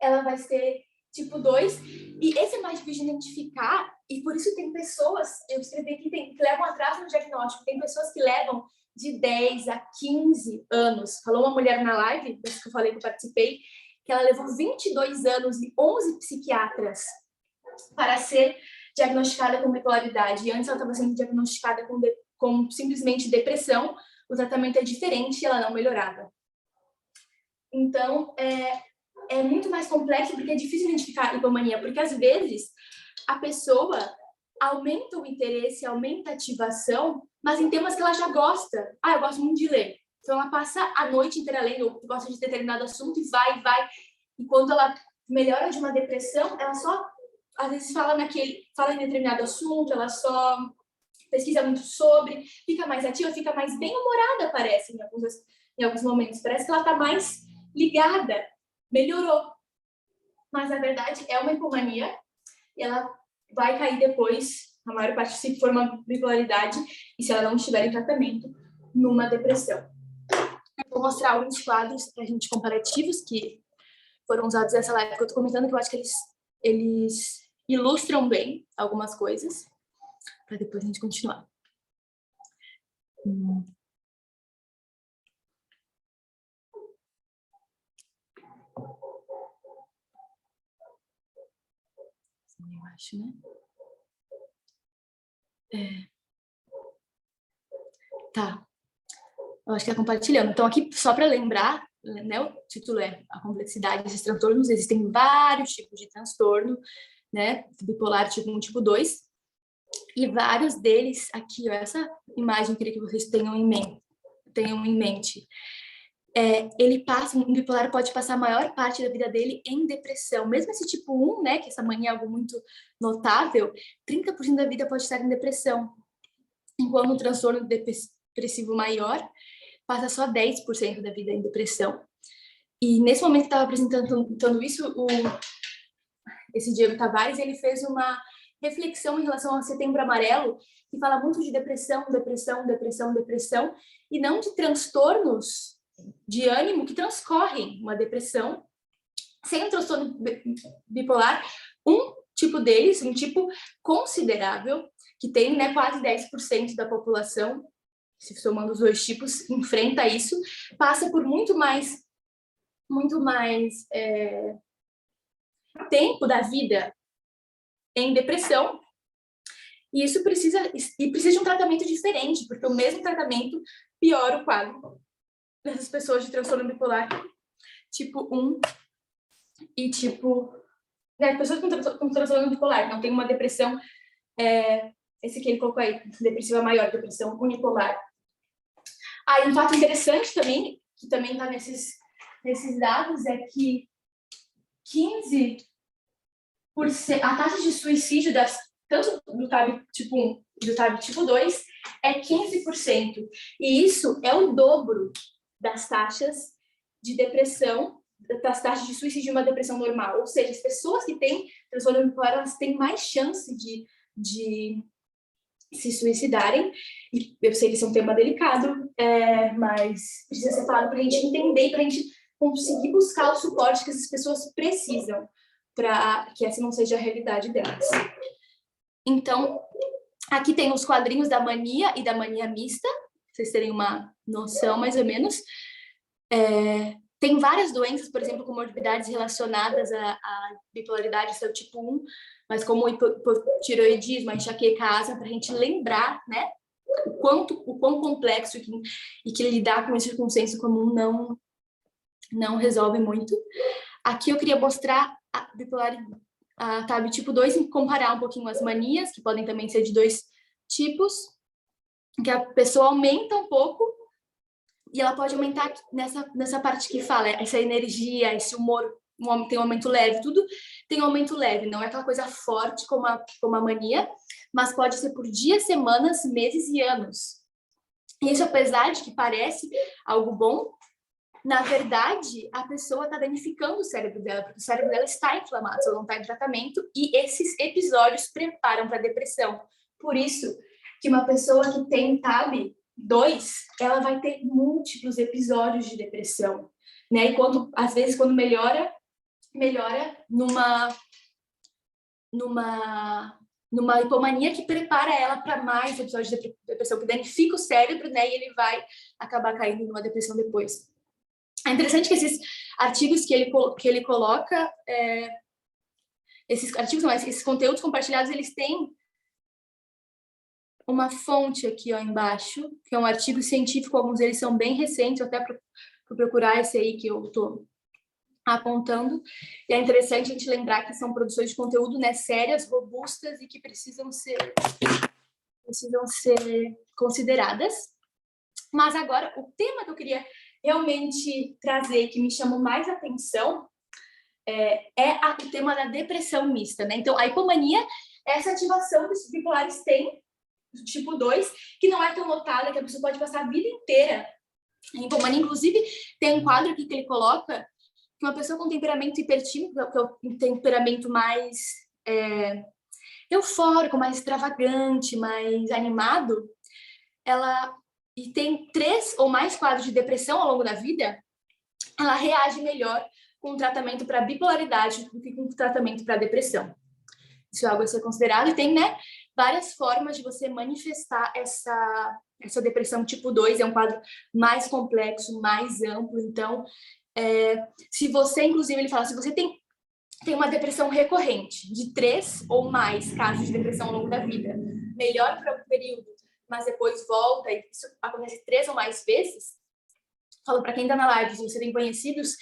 ela vai ser tipo 2. E esse é mais difícil de identificar, e por isso tem pessoas, eu escrevi aqui, que levam atraso no diagnóstico. Tem pessoas que levam de 10 a 15 anos. Falou uma mulher na live, dessa que eu falei que eu participei, que ela levou 22 anos e 11 psiquiatras para ser diagnosticada com bipolaridade. E antes ela estava sendo diagnosticada com simplesmente depressão. O tratamento é diferente e ela não melhorava. Então, é muito mais complexo porque é difícil identificar a hipomania, porque às vezes a pessoa aumenta o interesse, aumenta a ativação, mas em temas que ela já gosta. Eu gosto muito de ler. Então ela passa a noite inteira lendo, ou gosta de determinado assunto e vai. E quando ela melhora de uma depressão, ela só, às vezes, fala em determinado assunto, ela só pesquisa muito sobre, fica mais ativa, fica mais bem-humorada, parece, em alguns momentos. Parece que ela está mais ligada, melhorou. Mas, na verdade, é uma hipomania e ela vai cair depois, na maior parte, se for uma bipolaridade e se ela não estiver em tratamento, numa depressão. Vou mostrar alguns quadros para a gente comparativos que foram usados nessa live que eu estou comentando, que eu acho que eles ilustram bem algumas coisas, para depois a gente continuar. Eu acho, né? Tá. Eu acho que é compartilhando. Então, aqui, só para lembrar, né, o título é A Complexidade desses Transtornos. Existem vários tipos de transtorno, né? Bipolar tipo 1, tipo 2. E vários deles, aqui, ó, essa imagem eu queria que vocês tenham em mente. um bipolar pode passar a maior parte da vida dele em depressão. Mesmo esse tipo 1, né, que essa mania é algo muito notável, 30% da vida pode estar em depressão. Enquanto um transtorno depressivo maior passa só 10% da vida em depressão. E nesse momento que estava apresentando isso, esse Diego Tavares, ele fez uma reflexão em relação ao Setembro Amarelo, que fala muito de depressão, e não de transtornos de ânimo que transcorrem uma depressão. Sem um transtorno bipolar, um tipo deles, um tipo considerável, que tem, né, quase 10% da população, se somando os dois tipos, enfrenta isso, passa por muito mais tempo da vida em depressão, e isso precisa de um tratamento diferente, porque o mesmo tratamento piora o quadro dessas pessoas de transtorno bipolar tipo 1 e tipo... pessoas com transtorno bipolar, não tem uma depressão, esse que ele colocou aí, depressiva maior, depressão unipolar. Um fato interessante também, que também está nesses dados, é que 15%, a taxa de suicídio tanto do TAB tipo 1 e do TAB tipo 2 é 15%. E isso é o dobro das taxas de depressão, das taxas de suicídio de uma depressão normal. Ou seja, as pessoas que têm transtorno bipolar, elas têm mais chance de se suicidarem. E eu sei que esse é um tema delicado, mas precisa ser falado para a gente entender, para a gente conseguir buscar o suporte que essas pessoas precisam para que essa não seja a realidade delas. Então, aqui tem os quadrinhos da mania e da mania mista, pra vocês terem uma noção, mais ou menos. Tem várias doenças, por exemplo, comorbidades relacionadas à bipolaridade, esse é o tipo 1, mas como o hipotireoidismo, a enxaqueca, a asma, para a gente lembrar, né, o quão complexo e que lidar com isso com senso comum não resolve muito. Aqui eu queria mostrar a TAB tipo 2 e comparar um pouquinho as manias, que podem também ser de dois tipos, que a pessoa aumenta um pouco, e ela pode aumentar nessa parte que fala, essa energia, esse humor, tem um aumento leve, tudo tem um aumento leve, não é aquela coisa forte como a mania, mas pode ser por dias, semanas, meses e anos. E isso, apesar de que parece algo bom, na verdade, a pessoa está danificando o cérebro dela, porque o cérebro dela está inflamado, se ela não está em tratamento, e esses episódios preparam para a depressão. Por isso que uma pessoa que tem TAB 2, ela vai ter múltiplos episódios de depressão, né? E às vezes, quando melhora numa hipomania que prepara ela para mais episódios de depressão, que danifica o cérebro, né? E ele vai acabar caindo numa depressão depois. É interessante que esses artigos que ele coloca, esses conteúdos compartilhados, eles têm uma fonte aqui, ó, embaixo, que é um artigo científico, alguns deles são bem recentes, até para procurar esse aí que eu estou apontando. E é interessante a gente lembrar que são produções de conteúdo, né, sérias, robustas e que precisam ser consideradas. Mas agora, o tema que eu queria realmente trazer, que me chamou mais atenção, o tema da depressão mista, né? Então, a hipomania é essa ativação que os bipolares têm, do tipo 2, que não é tão notada, que a pessoa pode passar a vida inteira em hipomania. Inclusive, tem um quadro aqui que ele coloca que uma pessoa com temperamento hipertímico, que é o temperamento mais eufórico, mais extravagante, mais animado, e tem 3 ou mais quadros de depressão ao longo da vida, ela reage melhor com o tratamento para bipolaridade do que com o tratamento para depressão. Isso é algo a ser considerado, e tem, né, várias formas de você manifestar essa depressão tipo 2, é um quadro mais complexo, mais amplo. Então, se você, inclusive, ele fala, se você tem uma depressão recorrente, de 3 ou mais casos de depressão ao longo da vida, melhor para um período, mas depois volta, e isso acontece 3 ou mais vezes, falo para quem está na live, se você tem conhecidos,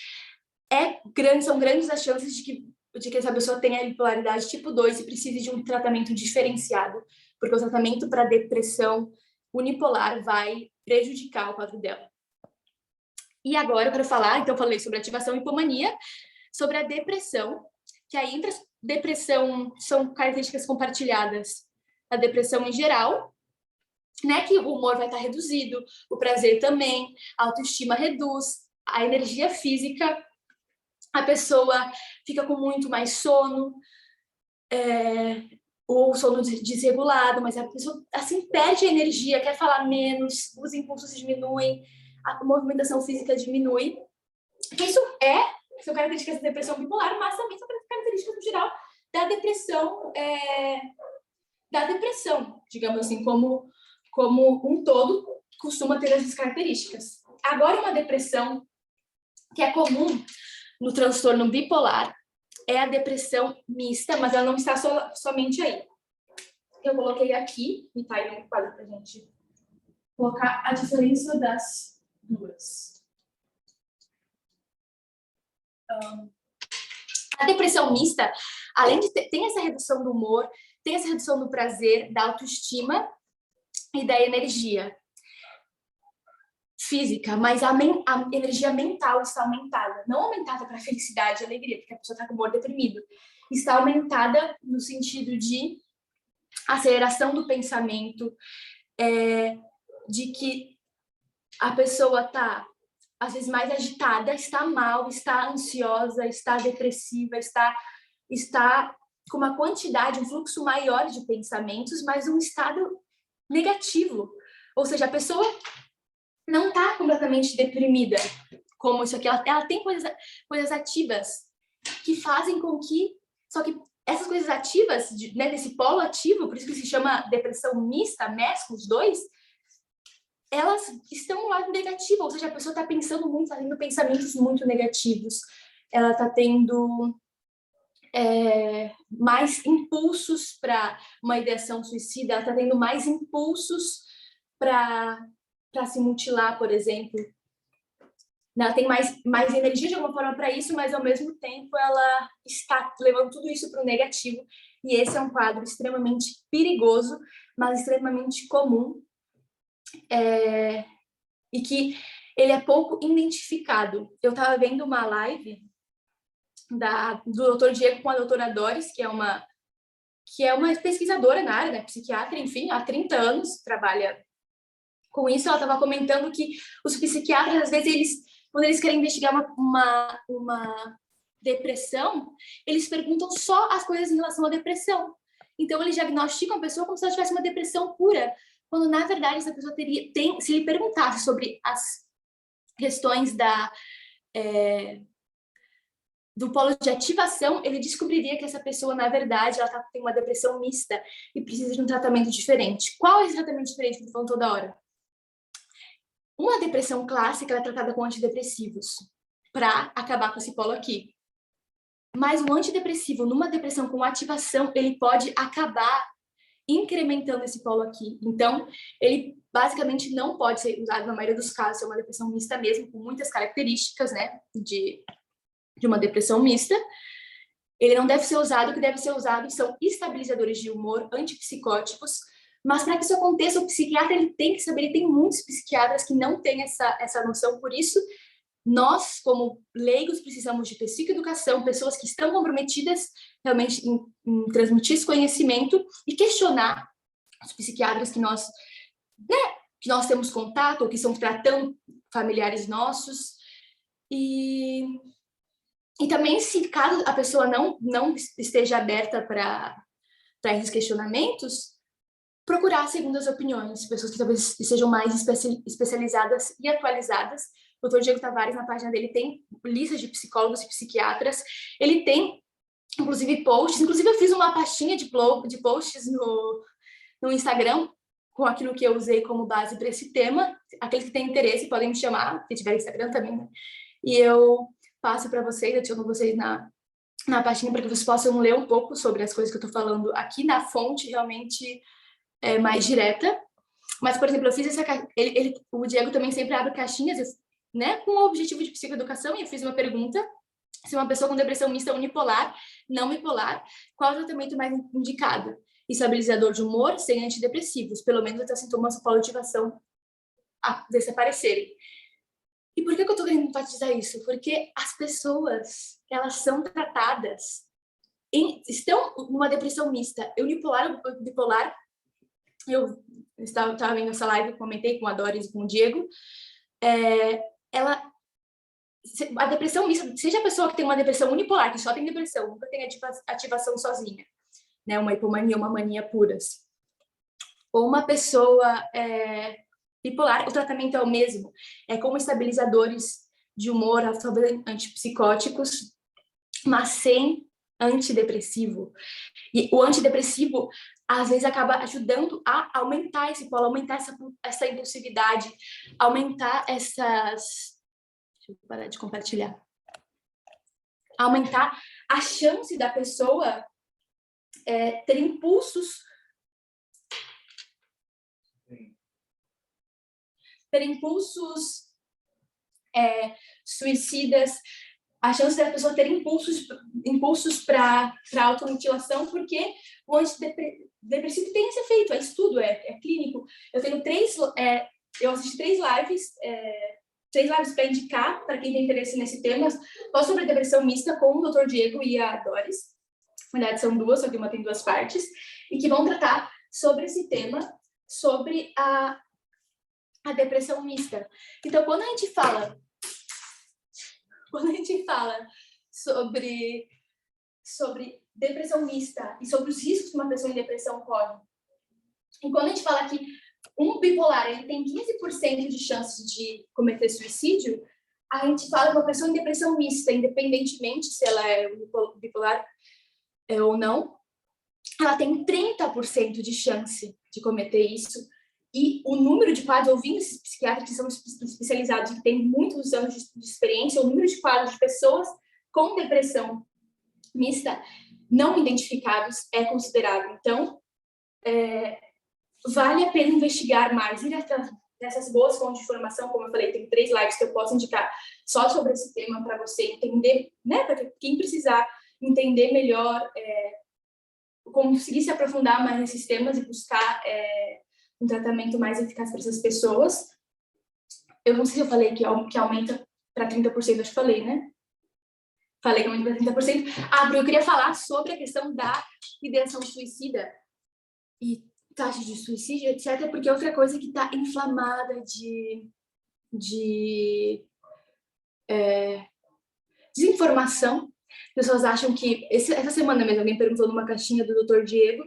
são grandes as chances de que essa pessoa tenha bipolaridade tipo 2 e precise de um tratamento diferenciado, porque o tratamento para depressão unipolar vai prejudicar o quadro dela. E agora eu quero falar, então eu falei sobre ativação e hipomania, sobre a depressão, que aí entre a depressão são características compartilhadas, a depressão em geral, né, que o humor vai estar reduzido, o prazer também, a autoestima reduz, a energia física, a pessoa fica com muito mais sono, ou sono desregulado, mas a pessoa assim perde a energia, quer falar menos, os impulsos diminuem, a movimentação física diminui. Isso são características da depressão bipolar, mas também são características no geral da depressão, digamos assim, como um todo costuma ter essas características. Agora, uma depressão que é comum no transtorno bipolar é a depressão mista, mas ela não está somente aí. Eu coloquei aqui, e tá aí no quadro para a gente colocar a diferença das duas. A depressão mista, além de tem essa redução do humor, tem essa redução do prazer, da autoestima e da energia física, mas a energia mental está aumentada. Não aumentada para felicidade e alegria, porque a pessoa está com o humor deprimido. Está aumentada no sentido de aceleração do pensamento, de que a pessoa está, às vezes, mais agitada, está mal, está ansiosa, está depressiva, está com uma quantidade, um fluxo maior de pensamentos, mas um estado negativo. Ou seja, a pessoa não está completamente deprimida, como isso aqui. Ela tem coisas ativas que fazem com que... Só que essas coisas ativas, né, desse polo ativo, por isso que se chama depressão mista, mescla os dois, elas estão no lado negativo, ou seja, a pessoa está pensando muito, está tendo pensamentos muito negativos, ela está tendo mais impulsos para uma ideação suicida, ela está tendo mais impulsos para se mutilar, por exemplo. Ela tem mais energia de alguma forma para isso, mas ao mesmo tempo ela está levando tudo isso para o negativo. E esse é um quadro extremamente perigoso, mas extremamente comum, e que ele é pouco identificado. Eu estava vendo uma live do Dr. Diego com a doutora Doris, que é uma pesquisadora na área, né, psiquiatra, enfim, há 30 anos trabalha com isso. Ela estava comentando que os psiquiatras, às vezes, quando eles querem investigar uma depressão, eles perguntam só as coisas em relação à depressão. Então, eles diagnosticam a pessoa como se ela tivesse uma depressão pura, quando, na verdade, essa pessoa se ele perguntasse sobre as questões do polo de ativação, ele descobriria que essa pessoa, na verdade, ela tem uma depressão mista e precisa de um tratamento diferente. Qual é esse tratamento diferente que eu estou falando toda hora? Uma depressão clássica é tratada com antidepressivos para acabar com esse polo aqui. Mas um antidepressivo, numa depressão com ativação, ele pode acabar incrementando esse polo aqui. Então, ele basicamente não pode ser usado na maioria dos casos, é uma depressão mista mesmo, com muitas características, né, de uma depressão mista. Ele não deve ser usado, o que deve ser usado são estabilizadores de humor, antipsicóticos, mas para que isso aconteça, o psiquiatra ele tem que saber, ele tem muitos psiquiatras que não têm essa noção, por isso nós, como leigos, precisamos de psicoeducação, pessoas que estão comprometidas realmente em transmitir esse conhecimento e questionar os psiquiatras que nós temos contato ou que estão tratando familiares nossos. E também, se caso a pessoa não esteja aberta para esses questionamentos, procurar segundas opiniões, pessoas que talvez sejam mais especializadas e atualizadas. O Dr. Diego Tavares, na página dele, tem listas de psicólogos e psiquiatras. Ele tem, inclusive, posts. Inclusive, eu fiz uma pastinha de posts no Instagram com aquilo que eu usei como base para esse tema. Aqueles que têm interesse podem me chamar, se tiver Instagram também, né? E eu passo para vocês, adiciono vocês na pastinha para que vocês possam ler um pouco sobre as coisas que eu estou falando aqui na fonte, realmente mais direta. Mas, por exemplo, eu fiz o Diego também sempre abre caixinhas, né, com o objetivo de psicoeducação, e eu fiz uma pergunta: se uma pessoa com depressão mista unipolar, não bipolar, qual é o tratamento mais indicado? Estabilizador de humor sem antidepressivos, pelo menos até sintomas de polo de ativação desaparecerem. E por que eu estou querendo enfatizar isso? Porque as pessoas, elas são tratadas, estão numa depressão mista. Bipolar, eu estava vendo essa live, comentei com a Doris e com o Diego, a depressão mista, seja a pessoa que tem uma depressão unipolar, que só tem depressão, nunca tem ativação sozinha, né, uma hipomania, uma mania puras, ou uma pessoa bipolar, o tratamento é o mesmo, é como estabilizadores de humor, antipsicóticos, mas sem antidepressivo. E o antidepressivo, às vezes, acaba ajudando a aumentar esse polo, aumentar essa impulsividade, aumentar essas... Deixa eu parar de compartilhar. Aumentar a chance da pessoa ter impulsos suicidas, a chance da pessoa ter impulsos para automutilação, porque o antidepressivo tem esse efeito, é estudo, é clínico. Eu assisti 3 lives para indicar, para quem tem interesse nesse tema, só sobre a depressão mista, com o Dr. Diego e a Doris. Na verdade, são 2, só que uma tem 2 partes, e que vão tratar sobre esse tema, sobre a depressão mista. Então, quando a gente fala sobre depressão mista e sobre os riscos que uma pessoa em depressão corre, e quando a gente fala que um bipolar ele tem 15% de chances de cometer suicídio, a gente fala que uma pessoa em depressão mista, independentemente se ela é bipolar ou não, ela tem 30% de chance de cometer isso. E o número de quadros, ouvindo esses psiquiatras que são especializados e que têm muitos anos de experiência, o número de quadros de pessoas com depressão mista não identificados é considerável. Então, vale a pena investigar mais, ir atrás dessas boas fontes de informação. Como eu falei, tem 3 lives que eu posso indicar só sobre esse tema para você entender, né, para quem precisar entender melhor, conseguir se aprofundar mais nesses temas e buscar um tratamento mais eficaz para essas pessoas. Eu não sei se eu falei que aumenta para 30%, acho que falei, né? Falei que aumenta para 30%. Porque eu queria falar sobre a questão da ideação suicida e taxa de suicídio, etc., porque é outra coisa que está inflamada de desinformação. Pessoas acham que... Essa semana mesmo, alguém perguntou numa caixinha do Dr. Diego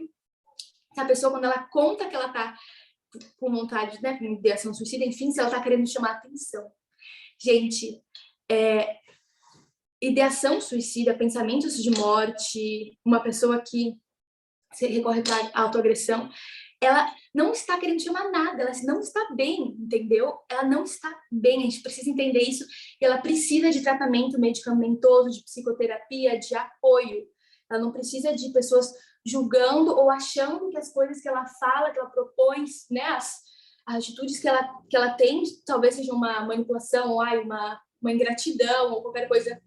se a pessoa, quando ela conta que ela está com vontade, né, com ideação suicida, enfim, se ela está querendo chamar atenção. Gente, ideação suicida, pensamentos de morte, uma pessoa que se recorre para autoagressão, ela não está querendo chamar nada, ela não está bem, entendeu? Ela não está bem, a gente precisa entender isso, e ela precisa de tratamento medicamentoso, de psicoterapia, de apoio. Ela não precisa de pessoas julgando ou achando que as coisas que ela fala, que ela propõe, né, as atitudes que ela tem, talvez seja uma manipulação, ou uma ingratidão, ou qualquer coisa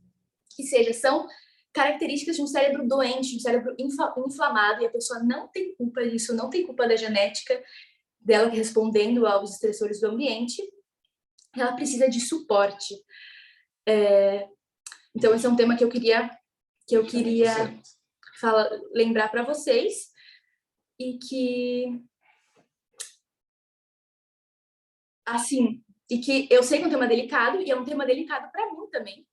que seja, são características de um cérebro doente, de um cérebro inflamado, e a pessoa não tem culpa disso, não tem culpa da genética dela respondendo aos estressores do ambiente, ela precisa de suporte. Então, esse é um tema que eu queria lembrar para vocês, e que, assim, e que eu sei que é um tema delicado, e é um tema delicado para mim também.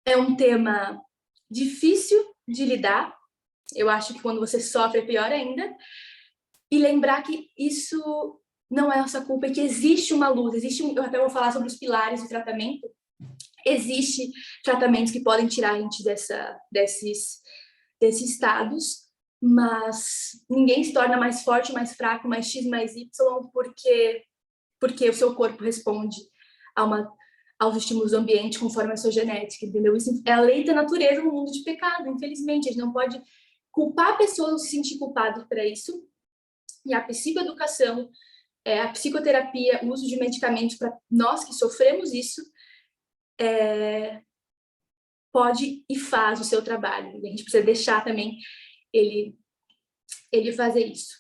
É um tema difícil de lidar. Eu acho que quando você sofre é pior ainda. E lembrar que isso não é nossa culpa, e que existe uma luz, eu até vou falar sobre os pilares do tratamento. Existe tratamentos que podem tirar a gente desses estados, mas ninguém se torna mais forte, mais fraco, mais X, mais Y, porque o seu corpo responde aos estímulos do ambiente conforme a sua genética, entendeu? Isso é a lei da natureza no mundo de pecado, infelizmente. A gente não pode culpar a pessoa ou se sentir culpado para isso. E a psicoeducação, a psicoterapia, o uso de medicamentos para nós que sofremos isso, pode e faz o seu trabalho. E a gente precisa deixar também ele fazer isso.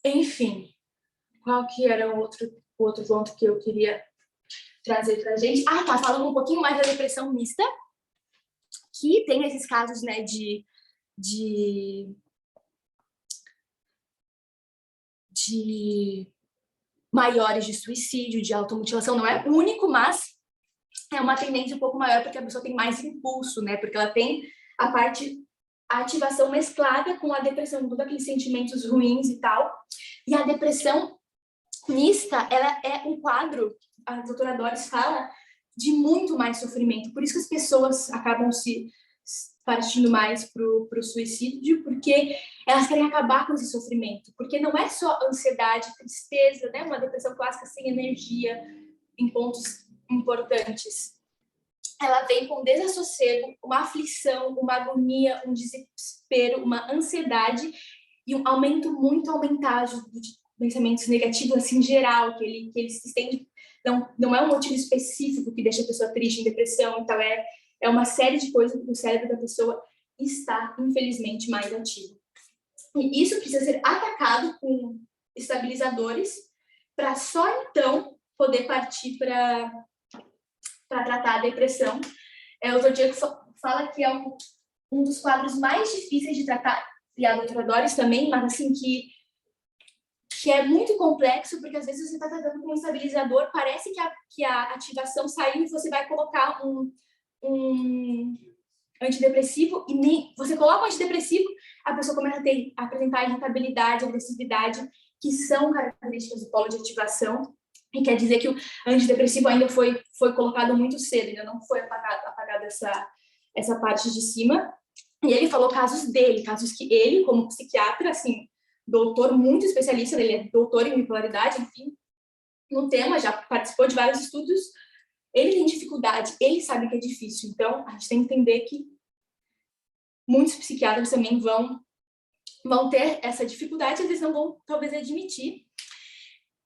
Enfim, Qual que era o outro ponto que eu queria trazer para a gente? Ah, tá, falando um pouquinho mais da depressão mista, que tem esses casos, né, de maiores de suicídio, de automutilação. Não é único, mas é uma tendência um pouco maior, porque a pessoa tem mais impulso, né? Porque ela tem a ativação mesclada com a depressão, todos aqueles sentimentos ruins e tal. E a depressão mista, ela é um quadro, a doutora Doris fala, de muito mais sofrimento. Por isso que as pessoas acabam se partindo mais para o suicídio, porque elas querem acabar com esse sofrimento. Porque não é só ansiedade, tristeza, né? Uma depressão clássica sem energia em pontos importantes. Ela vem com desassossego, uma aflição, uma agonia, um desespero, uma ansiedade e um aumento muito aumentado de pensamentos negativos, assim, em geral, que ele se estende. Não é um motivo específico que deixa a pessoa triste, em depressão, então é uma série de coisas que o cérebro da pessoa está, infelizmente, mais ativo. E isso precisa ser atacado com estabilizadores para só então poder partir para tratar a depressão. O Zodíaco fala que é um dos quadros mais difíceis de tratar, e a doutora Doris também, mas assim, que é muito complexo, porque às vezes você está tratando com um estabilizador, parece que a ativação saiu e você vai colocar um antidepressivo, e nem você coloca um antidepressivo, a pessoa começa a apresentar irritabilidade, agressividade, que são características do polo de ativação, e quer dizer que o antidepressivo ainda foi colocado muito cedo, ainda não foi apagada essa parte de cima. E ele falou casos que ele, como psiquiatra, assim, doutor muito especialista, ele é doutor em bipolaridade, enfim, no tema, já participou de vários estudos, ele tem dificuldade, ele sabe que é difícil, então a gente tem que entender que muitos psiquiatras também vão ter essa dificuldade, às vezes não vão, talvez, admitir.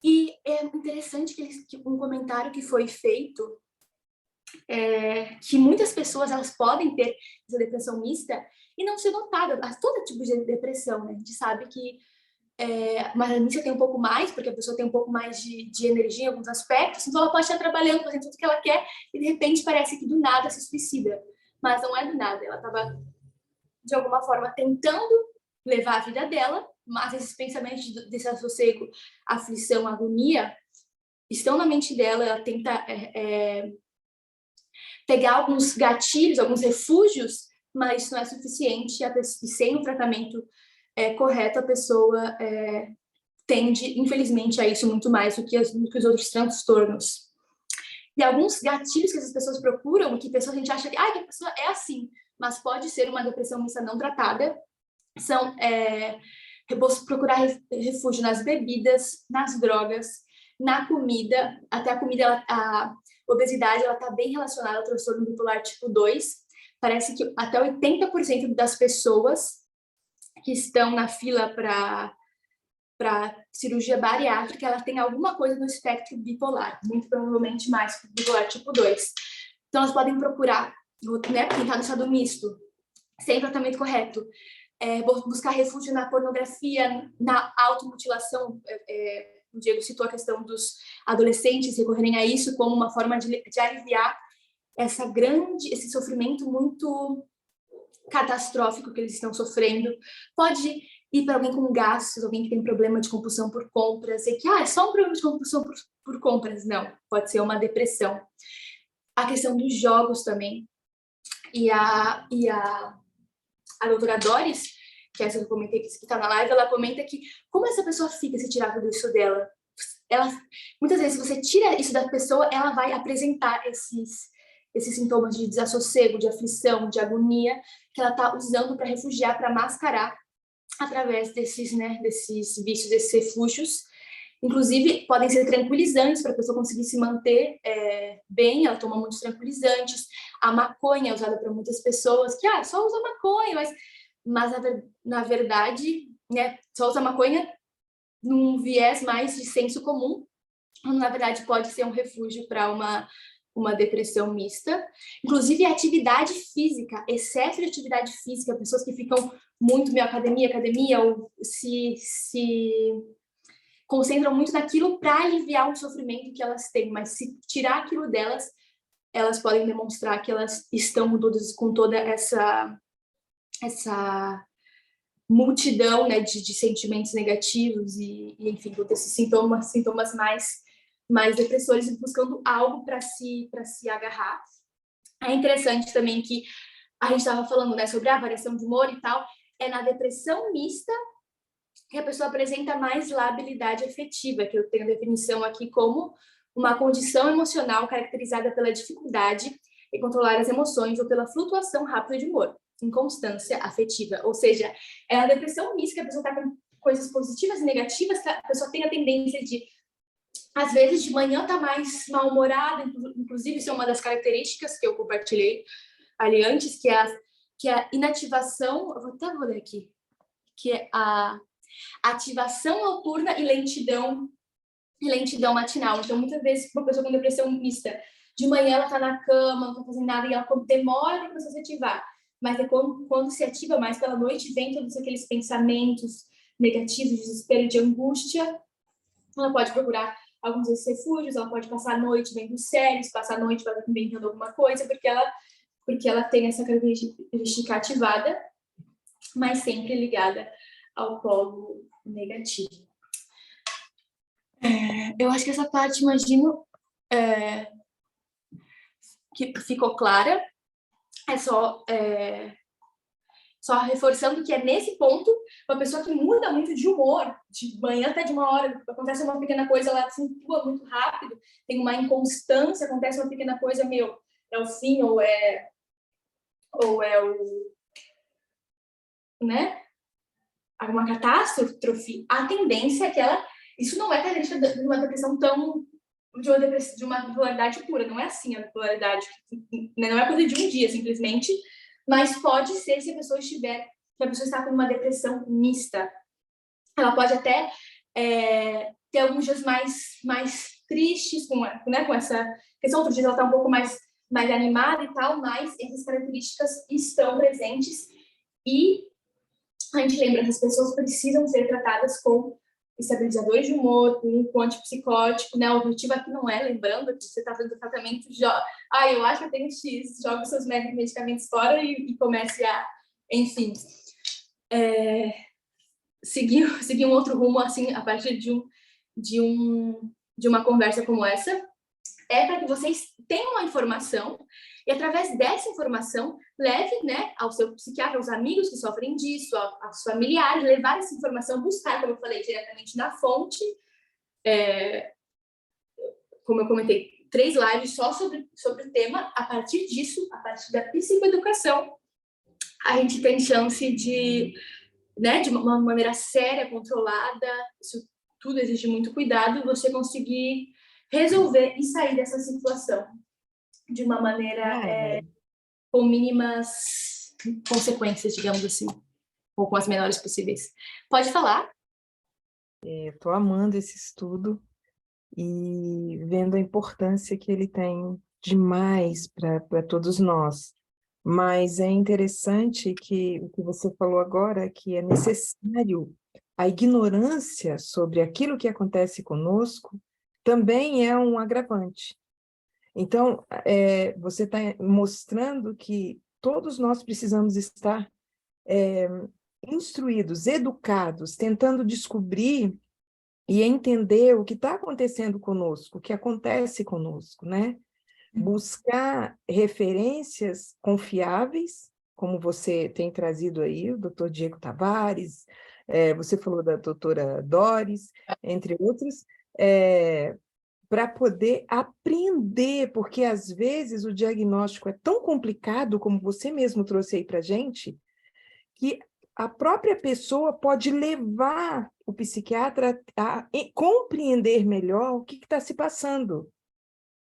E é interessante que um comentário que foi feito que muitas pessoas elas podem ter essa depressão mista e não ser notada, todo tipo de depressão, né? A gente sabe que mas a mista tem um pouco mais, porque a pessoa tem um pouco mais de energia em alguns aspectos, então ela pode estar trabalhando, fazendo tudo que ela quer e de repente parece que do nada se suicida, mas não é do nada, ela estava de alguma forma tentando levar a vida dela, mas esses pensamentos de desassossego, aflição, agonia estão na mente dela, ela tenta pegar alguns gatilhos, alguns refúgios, mas isso não é suficiente e sem o tratamento correto, a pessoa tende, infelizmente, a isso muito mais do que os outros transtornos. E alguns gatilhos que essas pessoas procuram, que a gente acha que a pessoa é assim, mas pode ser uma depressão mista não tratada, são procurar refúgio nas bebidas, nas drogas, na comida. Até a comida, a obesidade, ela está bem relacionada ao transtorno bipolar tipo 2. Parece que até 80% das pessoas que estão na fila para cirurgia bariátrica, ela tem alguma coisa no espectro bipolar, muito provavelmente mais que bipolar tipo 2. Então, elas podem procurar, né, quem está no estado misto, sem tratamento correto, buscar refúgio na pornografia, na automutilação. O Diego citou a questão dos adolescentes recorrerem a isso como uma forma de aliviar esse sofrimento muito catastrófico que eles estão sofrendo. Pode ir para alguém com gastos, alguém que tem problema de compulsão por compras, e que é só um problema de compulsão por compras. Não, pode ser uma depressão. A questão dos jogos também. E a doutora Doris, que é essa que eu comentei que está na live, ela comenta que como essa pessoa fica se tirar tudo isso dela. Muitas vezes, se você tira isso da pessoa, ela vai apresentar esses sintomas de desassossego, de aflição, de agonia, que ela está usando para refugiar, para mascarar através desses vícios, desses refúgios. Inclusive, podem ser tranquilizantes para a pessoa conseguir se manter bem. Ela toma muitos tranquilizantes. A maconha é usada por muitas pessoas que só usa maconha, mas na verdade, né, só usa maconha num viés mais de senso comum. Na verdade, pode ser um refúgio para uma depressão mista. Inclusive, a atividade física, excesso de atividade física, pessoas que ficam muito academia, ou se concentram muito naquilo para aliviar o sofrimento que elas têm, mas se tirar aquilo delas, elas podem demonstrar que elas estão com toda essa multidão, né, de sentimentos negativos e enfim, todos esses sintomas mais depressores, e buscando algo para se agarrar. É interessante também que a gente estava falando, né, sobre a variação de humor e tal, é na depressão mista que a pessoa apresenta mais labilidade afetiva, que eu tenho a definição aqui como uma condição emocional caracterizada pela dificuldade em controlar as emoções ou pela flutuação rápida de humor, inconstância afetiva. Ou seja, é a depressão mista que a pessoa está com coisas positivas e negativas, que a pessoa tem a tendência de, às vezes, de manhã tá mais mal-humorada, inclusive isso é uma das características que eu compartilhei ali antes, que é a inativação, eu vou até ler aqui, que é a ativação noturna e lentidão matinal. Então, muitas vezes, uma pessoa com depressão mista, de manhã ela tá na cama, não tá fazendo nada, e ela demora para começar a se ativar. Mas é quando se ativa mais pela noite, vem todos aqueles pensamentos negativos, de desespero, de angústia. Ela pode procurar alguns desses refúgios, ela pode passar a noite vendo séries, passar a noite inventando alguma coisa, porque ela tem essa característica ativada, mas sempre ligada ao polo negativo. Eu acho que essa parte, imagino, que ficou clara. É só reforçando que é nesse ponto, uma pessoa que muda muito de humor, de manhã até de uma hora, acontece uma pequena coisa, ela se flutua muito rápido, tem uma inconstância, acontece uma pequena coisa, é o fim, ou é o, né, alguma catástrofe, a tendência é que isso não é característica de uma depressão de uma bipolaridade pura, não é assim a bipolaridade, não é coisa de um dia, simplesmente, mas pode ser se a pessoa está com uma depressão mista. Ela pode até ter alguns dias mais tristes com essa questão, outros dias ela está um pouco mais animada e tal, mas essas características estão presentes e a gente lembra que as pessoas precisam ser tratadas com estabilizadores de humor, com antipsicótico, né? O objetivo aqui não é, lembrando que você está fazendo tratamento de... eu acho que eu tenho X, joga os seus medicamentos fora e comece a, enfim, seguir um outro rumo, assim, a partir de uma conversa como essa, é para que vocês tenham a informação e, através dessa informação, leve, né, ao seu psiquiatra, aos amigos que sofrem disso, aos familiares, levar essa informação, buscar, como eu falei, diretamente na fonte. Como eu comentei, 3 lives só sobre o tema. A partir disso, a partir da psicoeducação, a gente tem chance de uma maneira séria, controlada, isso tudo exige muito cuidado, você conseguir resolver e sair dessa situação de uma maneira com mínimas consequências, digamos assim, ou com as menores possíveis. Pode falar. Estou amando esse estudo e vendo a importância que ele tem demais para todos nós. Mas é interessante que o que você falou agora, que é necessário a ignorância sobre aquilo que acontece conosco, também é um agravante. Então, você está mostrando que todos nós precisamos estar instruídos, educados, tentando descobrir e entender o que está acontecendo conosco, o que acontece conosco, né? Buscar referências confiáveis, como você tem trazido aí, o doutor Diego Tavares, você falou da doutora Doris, entre outros, para poder aprender, porque às vezes o diagnóstico é tão complicado, como você mesmo trouxe aí para a gente, que a própria pessoa pode levar o psiquiatra a compreender melhor o que está se passando,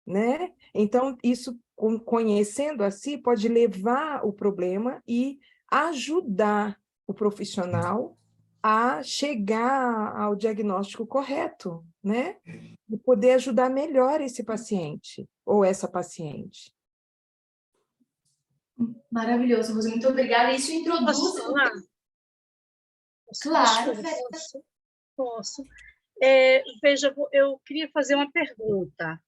né? Então, isso, conhecendo a si, pode levar o problema e ajudar o profissional a chegar ao diagnóstico correto, né? E poder ajudar melhor esse paciente ou essa paciente. Maravilhoso, Rosa, muito obrigada. Isso introduz... Posso falar? Claro, Posso. Veja, eu queria fazer uma pergunta.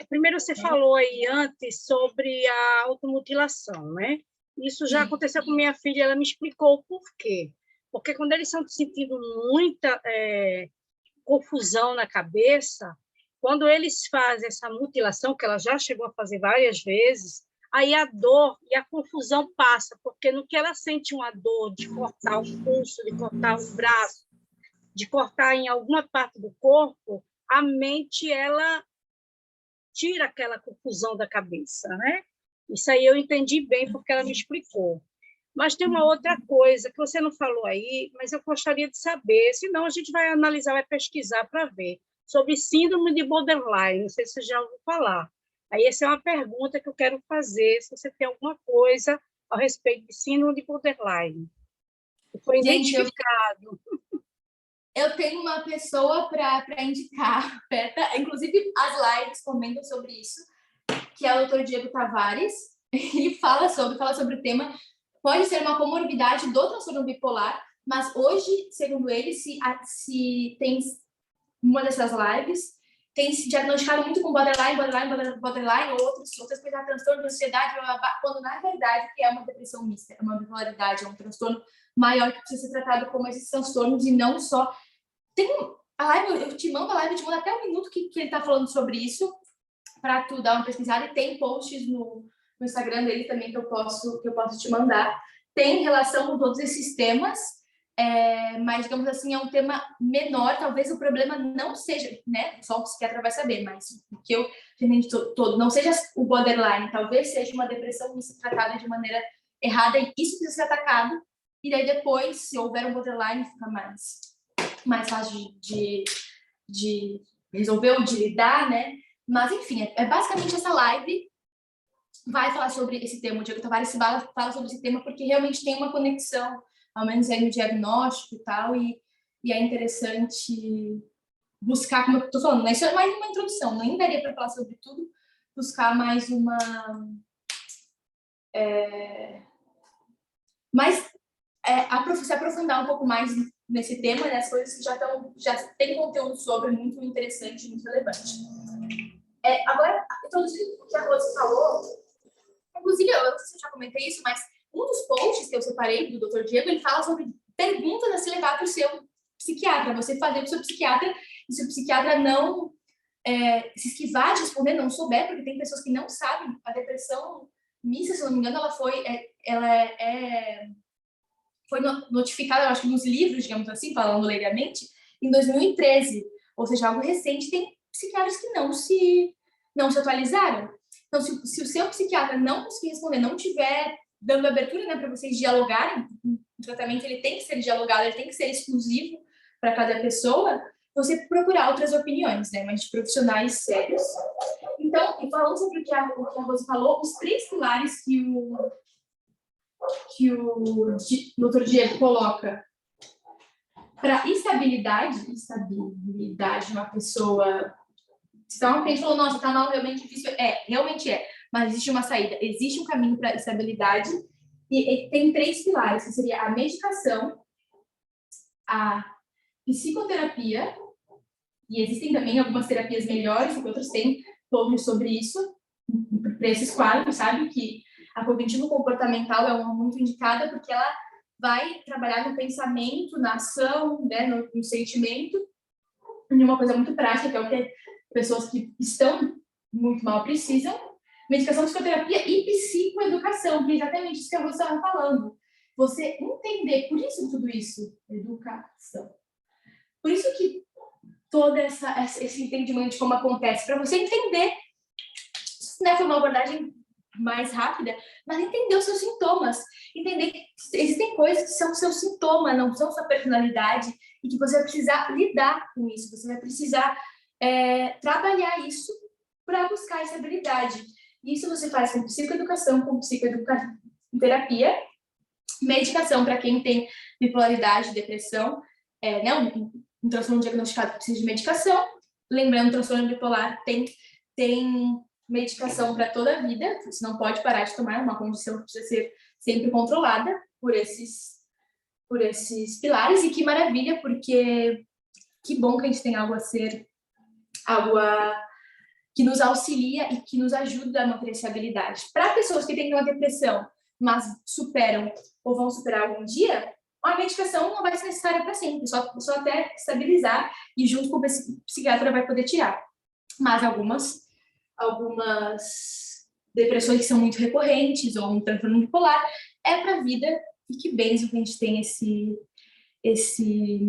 Primeiro, você falou aí antes sobre a automutilação, né? Isso já aconteceu com minha filha, ela me explicou o porquê. Porque quando eles estão sentindo muita confusão na cabeça, quando eles fazem essa mutilação, que ela já chegou a fazer várias vezes, aí a dor e a confusão passa, porque no que ela sente uma dor de cortar o pulso, de cortar o braço, de cortar em alguma parte do corpo, a mente, ela tira aquela confusão da cabeça, né? Isso aí eu entendi bem, porque ela me explicou. Mas tem uma outra coisa que você não falou aí, mas eu gostaria de saber, senão a gente vai analisar, vai pesquisar para ver, sobre síndrome de borderline, não sei se você já ouviu falar. Aí essa é uma pergunta que eu quero fazer, se você tem alguma coisa a respeito de síndrome de borderline. Foi identificado. Eu tenho uma pessoa para indicar, Peta, inclusive as lives comentam sobre isso, que é o Dr. Diego Tavares. Ele fala sobre o tema. Pode ser uma comorbidade do transtorno bipolar, mas hoje, segundo ele, se tem uma dessas lives, tem se diagnosticado muito com borderline, outras coisas, transtorno de ansiedade, quando na verdade que é uma depressão mista, é uma bipolaridade, é um transtorno maior que precisa ser tratado como esses transtornos e não só. Tem a live, eu te mando a live, eu te mando até um minuto que ele está falando sobre isso, para tu dar uma pesquisada, e tem posts no Instagram dele também que eu posso te mandar. Tem relação com todos esses temas, mas, digamos assim, é um tema menor. Talvez o problema não seja, né? Só o psiquiatra vai saber, mas o que eu entendi todo, não seja o borderline, talvez seja uma depressão tratada de maneira errada, e isso precisa ser atacado, e daí depois, se houver um borderline, fica mais fácil de resolver ou de lidar, né? Mas, enfim, basicamente essa live vai falar sobre esse tema. O Diego Tavares fala sobre esse tema porque realmente tem uma conexão, ao menos aí no diagnóstico e tal, e é interessante buscar, como eu estou falando, né? Isso é mais uma introdução, nem daria para falar sobre tudo, buscar mais uma... se aprofundar um pouco mais nesse tema, né? As coisas que já tem conteúdo sobre, muito interessante, muito relevante. Agora, introduzindo o que a Rose falou, inclusive, eu não sei se eu já comentei isso, mas um dos posts que eu separei do Dr. Diego, ele fala sobre perguntas a se levar para o seu psiquiatra, você fazer para o seu psiquiatra, e se o psiquiatra não se esquivar de responder, não souber, porque tem pessoas que não sabem. A depressão mista, se não me engano, ela foi notificada, eu acho que nos livros, digamos assim, falando leigamente, em 2013, ou seja, algo recente. Tem psiquiatras que não se atualizaram. Então, se o seu psiquiatra não conseguir responder, não tiver dando abertura, né, para vocês dialogarem, o tratamento ele tem que ser dialogado, ele tem que ser exclusivo para cada pessoa, você procurar outras opiniões, né, mas de profissionais sérios. Então, e falando sobre o que a Rose falou, os 3 pilares que o Dr. Diego coloca para estabilidade de uma pessoa. Então, a gente falou, nossa, tá mal, realmente difícil. Realmente é, mas existe uma saída, existe um caminho para estabilidade, e tem 3 pilares, que seria a medicação, a psicoterapia, e existem também algumas terapias melhores, que outros têm posts sobre isso, para esses quadros, sabe, que a cognitivo-comportamental é uma muito indicada, porque ela vai trabalhar no pensamento, na ação, né, no sentimento, em uma coisa muito prática, que é o que pessoas que estão muito mal precisam. Medicação, psicoterapia e psicoeducação, que é exatamente isso que a Rose estava falando. Você entender, por isso tudo isso, educação. Por isso que todo esse entendimento de como acontece, para você entender, né, foi uma abordagem mais rápida, mas entender os seus sintomas, entender que existem coisas que são seus sintomas, não são sua personalidade, e que você vai precisar lidar com isso, você vai precisar trabalhar isso para buscar essa habilidade. Isso você faz com psicoeducação, com psicoterapia, medicação para quem tem bipolaridade, depressão, né, um transtorno diagnosticado que precisa de medicação. Lembrando, o transtorno bipolar tem medicação para toda a vida, você não pode parar de tomar, é uma condição que precisa ser sempre controlada por esses pilares, e que maravilha, porque que bom que a gente tem algo que nos auxilia e que nos ajuda a manter essa habilidade. Para pessoas que têm uma depressão, mas superam ou vão superar algum dia, a medicação não vai ser necessária para sempre, só até estabilizar e junto com o psiquiatra vai poder tirar. Mas algumas depressões que são muito recorrentes ou um transtorno bipolar é para a vida, e que bem que a gente tem esse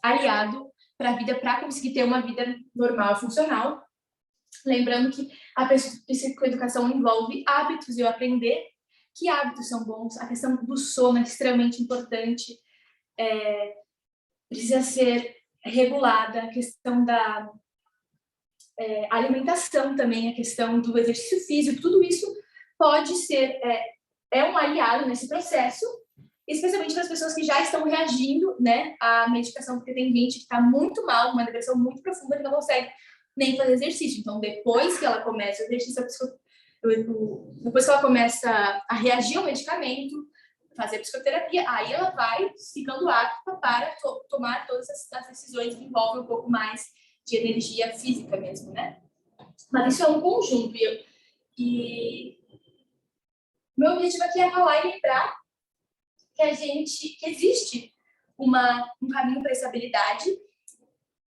aliado para a vida, para conseguir ter uma vida normal, funcional. Lembrando que a psicoeducação envolve hábitos e eu aprender que hábitos são bons. A questão do sono é extremamente importante, precisa ser regulada. A questão da alimentação também, a questão do exercício físico, tudo isso pode ser um aliado nesse processo, especialmente para as pessoas que já estão reagindo, né, à medicação, porque tem gente que está muito mal, uma depressão muito profunda, que não consegue nem fazer exercício. Então, depois que ela começa o exercício, depois que ela começa a reagir ao medicamento, fazer psicoterapia, aí ela vai ficando apta para tomar todas as decisões que envolvem um pouco mais de energia física mesmo, né? Mas isso é um conjunto. E meu objetivo aqui é falar e lembrar que existe um caminho para essa habilidade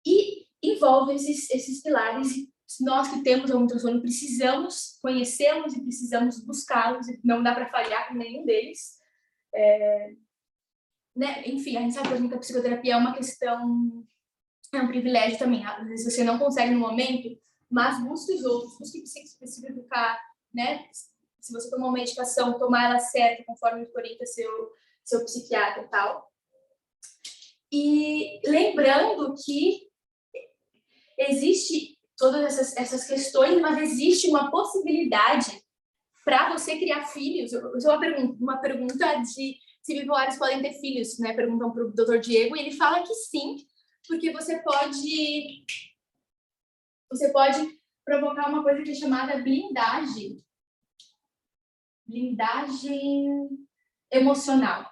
e envolve esses pilares. E nós que temos algum transtorno precisamos conhecê-los e precisamos buscá-los, e não dá para falhar com nenhum deles. Né? Enfim, a gente sabe, por exemplo, que a psicoterapia é uma questão, é um privilégio também. Às vezes você não consegue no momento, mas busque os outros, busque especificar, né? Se você tomar uma medicação, tomar ela certa, conforme orienta seu psiquiatra e tal. E lembrando que existe todas essas questões, mas existe uma possibilidade para você criar filhos. Isso é uma pergunta de se bipolares podem ter filhos, né? Perguntam para o Dr. Diego, e ele fala que sim, porque você pode provocar uma coisa que é chamada blindagem emocional,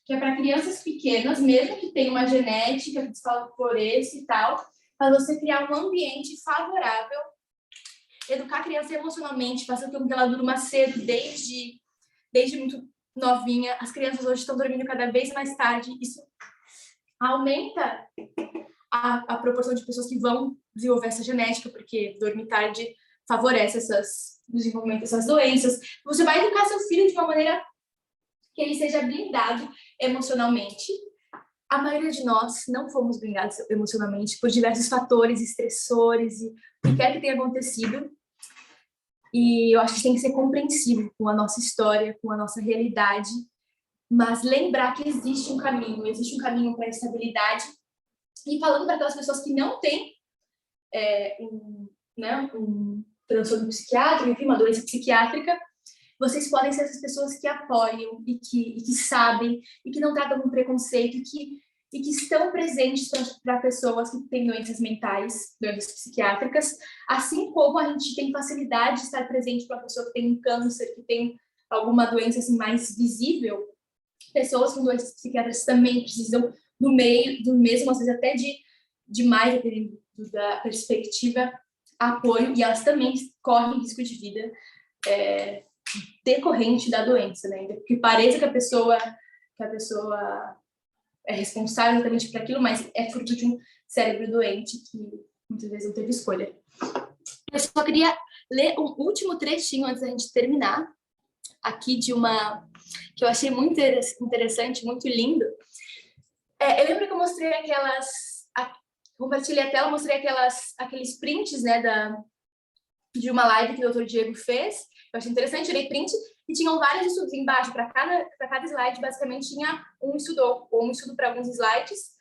que é para crianças pequenas, mesmo que tenham uma genética que favoreça e tal, para você criar um ambiente favorável, educar a criança emocionalmente, fazer com que ela durma cedo, desde muito novinha. As crianças hoje estão dormindo cada vez mais tarde, isso aumenta a proporção de pessoas que vão desenvolver essa genética, porque dormir tarde favorece o desenvolvimento dessas doenças. Você vai educar seu filho de uma maneira que ele seja blindado emocionalmente. A maioria de nós não fomos blindados emocionalmente por diversos fatores, estressores e o que quer que tenha acontecido. E eu acho que tem que ser compreensivo com a nossa história, com a nossa realidade, mas lembrar que existe um caminho para a estabilidade. E falando para aquelas pessoas que não têm um transtorno psiquiátrico, enfim, uma doença psiquiátrica, vocês podem ser essas pessoas que apoiam e que sabem e que não tratam com preconceito e que estão presentes para pessoas que têm doenças mentais, doenças psiquiátricas, assim como a gente tem facilidade de estar presente para uma pessoa que tem um câncer, que tem alguma doença assim, mais visível. Pessoas com doenças psiquiátricas também precisam do mesmo, às vezes até de mais, dependendo da perspectiva, apoio, e elas também correm risco de vida decorrente da doença, né? Porque pareça que a pessoa é responsável exatamente por aquilo, mas é fruto de um cérebro doente que muitas vezes não teve escolha. Eu só queria ler um último trechinho antes da gente terminar, aqui de uma que eu achei muito interessante, muito lindo. Eu lembro que eu mostrei compartilhei a tela, mostrei aqueles prints, né, de uma live que o Dr. Diego fez. Eu achei interessante, tirei print e tinham vários estudos embaixo. Para cada slide, basicamente, tinha um estudo para alguns slides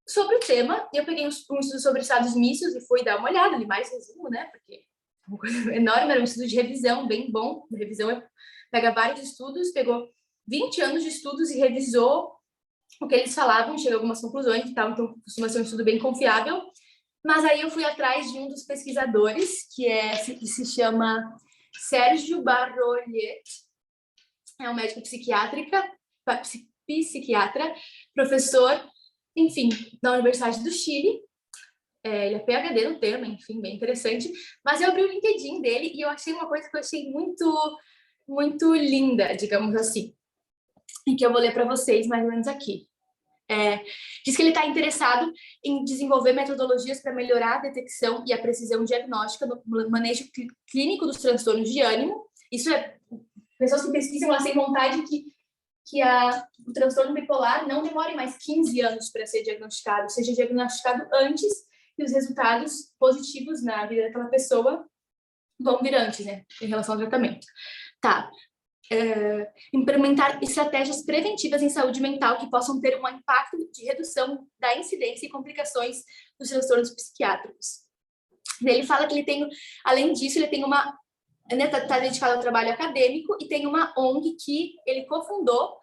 sobre o tema. E eu peguei um estudo sobre estados mistos e fui dar uma olhada, li mais resumo, né, porque é uma coisa enorme, era um estudo de revisão, bem bom. A revisão pega vários estudos, pegou 20 anos de estudos e revisou o que eles falavam, chegou a algumas conclusões e tal, então costuma ser um estudo bem confiável. Mas aí eu fui atrás de um dos pesquisadores, que se chama Sérgio Barrolet, é um médico psiquiatra, professor enfim, na Universidade do Chile. Ele é PhD no tema, enfim, bem interessante. Mas eu abri o LinkedIn dele e eu achei uma coisa que eu achei muito linda, digamos assim, e que eu vou ler para vocês mais ou menos aqui. Diz que ele está interessado em desenvolver metodologias para melhorar a detecção e a precisão diagnóstica no manejo clínico dos transtornos de ânimo. Isso é, pessoas que pesquisam, elas têm vontade que o transtorno bipolar não demore mais 15 anos para ser diagnosticado, seja diagnosticado antes e os resultados positivos na vida daquela pessoa vão vir antes, né, em relação ao tratamento. Tá. Implementar estratégias preventivas em saúde mental que possam ter um impacto de redução da incidência e complicações dos transtornos psiquiátricos. Ele fala que ele tem, além disso, ele tem uma, né, tá dedicado ao trabalho acadêmico e tem uma ONG que ele cofundou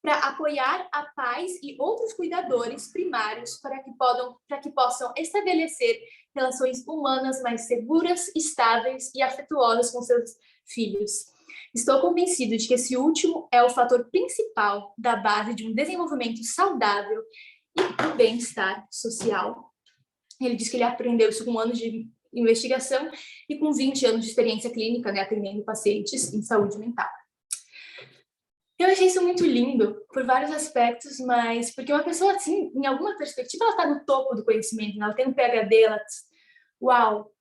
para apoiar a pais e outros cuidadores primários para que possam estabelecer relações humanas mais seguras, estáveis e afetuosas com seus filhos. Estou convencido de que esse último é o fator principal da base de um desenvolvimento saudável e do bem-estar social. Ele diz que ele aprendeu isso com anos de investigação e com 20 anos de experiência clínica, né, atendendo pacientes em saúde mental. Eu achei isso muito lindo, por vários aspectos, mas porque uma pessoa, assim, em alguma perspectiva, ela está no topo do conhecimento, né? Ela tem um PhD, ela, uau,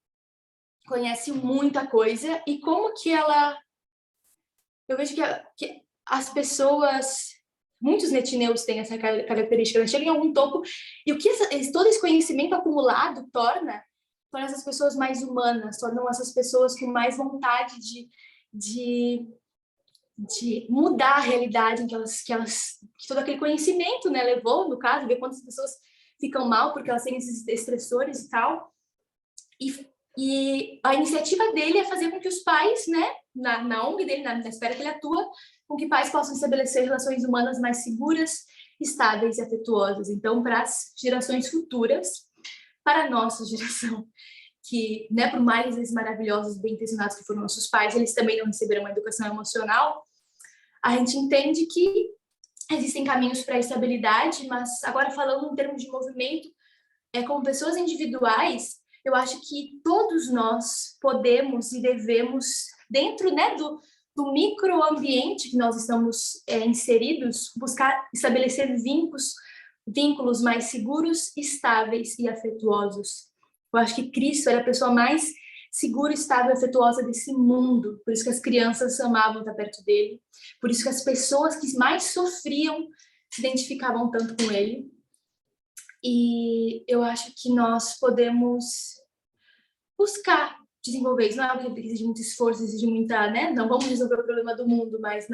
conhece muita coisa, e como que ela... Eu vejo que as pessoas, muitos netineus têm essa característica, elas chegam em algum topo, e o que todo esse conhecimento acumulado torna essas pessoas mais humanas, tornam essas pessoas com mais vontade de mudar a realidade em que todo aquele conhecimento, né, levou, no caso, ver quantas pessoas ficam mal porque elas têm esses estressores e tal. E a iniciativa dele é fazer com que os pais, né, na ONG dele, na esfera que ele atua, com que pais possam estabelecer relações humanas mais seguras, estáveis e afetuosas. Então, para as gerações futuras, para a nossa geração, que, né, por mais vezes maravilhosos, bem intencionados que foram nossos pais, eles também não receberam uma educação emocional, a gente entende que existem caminhos para a estabilidade, mas agora falando em termos de movimento, como pessoas individuais, eu acho que todos nós podemos e devemos, dentro, né, do microambiente que nós estamos inseridos, buscar estabelecer vínculos mais seguros, estáveis e afetuosos. Eu acho que Cristo era a pessoa mais segura, estável e afetuosa desse mundo. Por isso que as crianças amavam estar perto dele. Por isso que as pessoas que mais sofriam se identificavam tanto com ele. E eu acho que nós podemos buscar desenvolver isso. Não é algo que exige muito esforço, exige muita, né? Não vamos resolver o problema do mundo, mas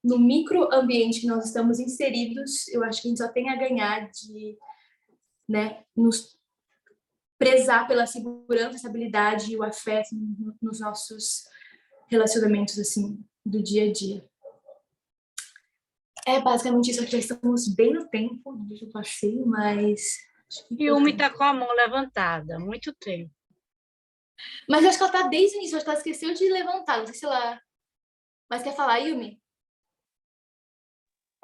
no microambiente que nós estamos inseridos, eu acho que a gente só tem a ganhar de, né, nos prezar pela segurança, estabilidade e o afeto nos nossos relacionamentos, assim, do dia a dia. É basicamente isso, aqui já estamos bem no tempo do passeio, mas... Yumi está com a mão levantada, há muito tempo. Mas eu acho que ela está desde o início, acho que ela esqueceu de levantar, não sei se ela... Mas quer falar, Yumi?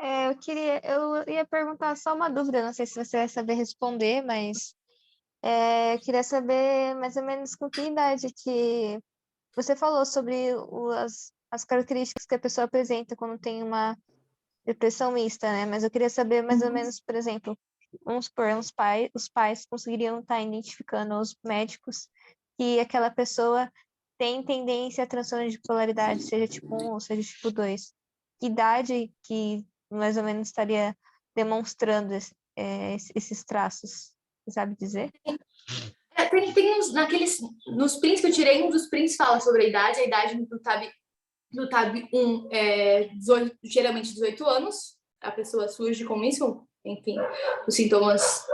Eu ia perguntar só uma dúvida, não sei se você vai saber responder, mas eu queria saber mais ou menos com que idade que você falou sobre as características que a pessoa apresenta quando tem uma depressão mista, né? Mas eu queria saber mais ou menos, por exemplo, vamos supor, os pais conseguiriam estar identificando os médicos que aquela pessoa tem tendência a transtorno de polaridade, seja tipo 1 ou seja tipo 2. Que idade que mais ou menos estaria demonstrando esses traços? Você sabe dizer? Nos prints que eu tirei, um dos prints fala sobre a idade no TAB 1 é geralmente 18 anos, a pessoa surge com isso, enfim, os sintomas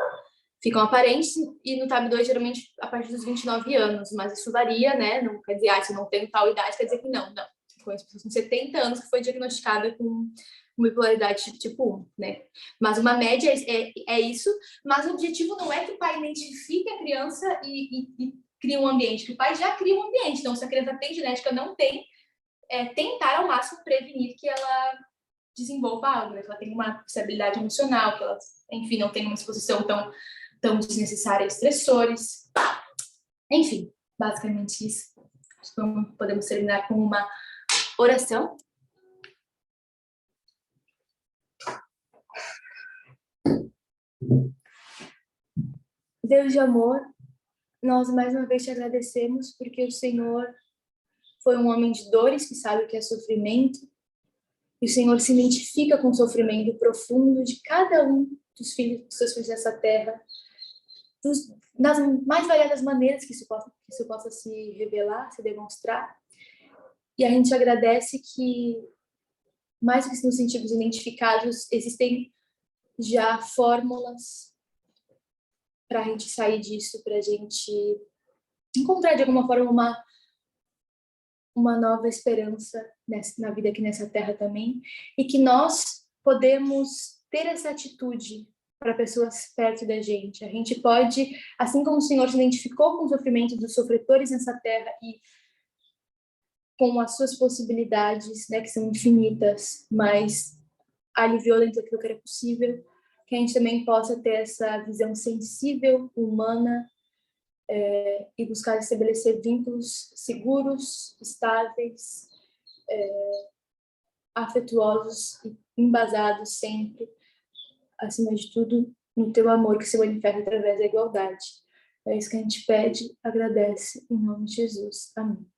ficam aparentes, e no TAB 2 geralmente a partir dos 29 anos, mas isso varia, né, não quer dizer, se não tem tal idade, quer dizer que não, conheço pessoas com 70 anos que foi diagnosticada com bipolaridade tipo 1, né? Mas uma média é isso, mas o objetivo não é que o pai identifique a criança e crie um ambiente, que o pai já cria um ambiente. Então, se a criança tem genética, não tem, tentar ao máximo prevenir que ela desenvolva algo, né? Que ela tenha uma estabilidade emocional, que ela, enfim, não tenha uma exposição tão desnecessária a estressores. Enfim, basicamente isso. Acho que podemos terminar com uma oração. Deus de amor, nós mais uma vez te agradecemos porque o Senhor foi um homem de dores que sabe o que é sofrimento, e o Senhor se identifica com o sofrimento profundo de cada um dos seus filhos dessa terra, das mais variadas maneiras que isso possa se revelar, se demonstrar. E a gente agradece que, mais do que nos sentimos identificados, existem já fórmulas para a gente sair disso, para a gente encontrar de alguma forma uma nova esperança na vida aqui nessa terra também, e que nós podemos ter essa atitude para pessoas perto da gente. A gente pode, assim como o Senhor se identificou com o sofrimento dos sofredores nessa terra e com as suas possibilidades, né, que são infinitas, mas aliviou dentro daquilo que era possível, que a gente também possa ter essa visão sensível, humana, e buscar estabelecer vínculos seguros, estáveis, afetuosos e embasados sempre, acima de tudo, no teu amor que se manifesta através da igualdade. É isso que a gente pede, agradece, em nome de Jesus. Amém.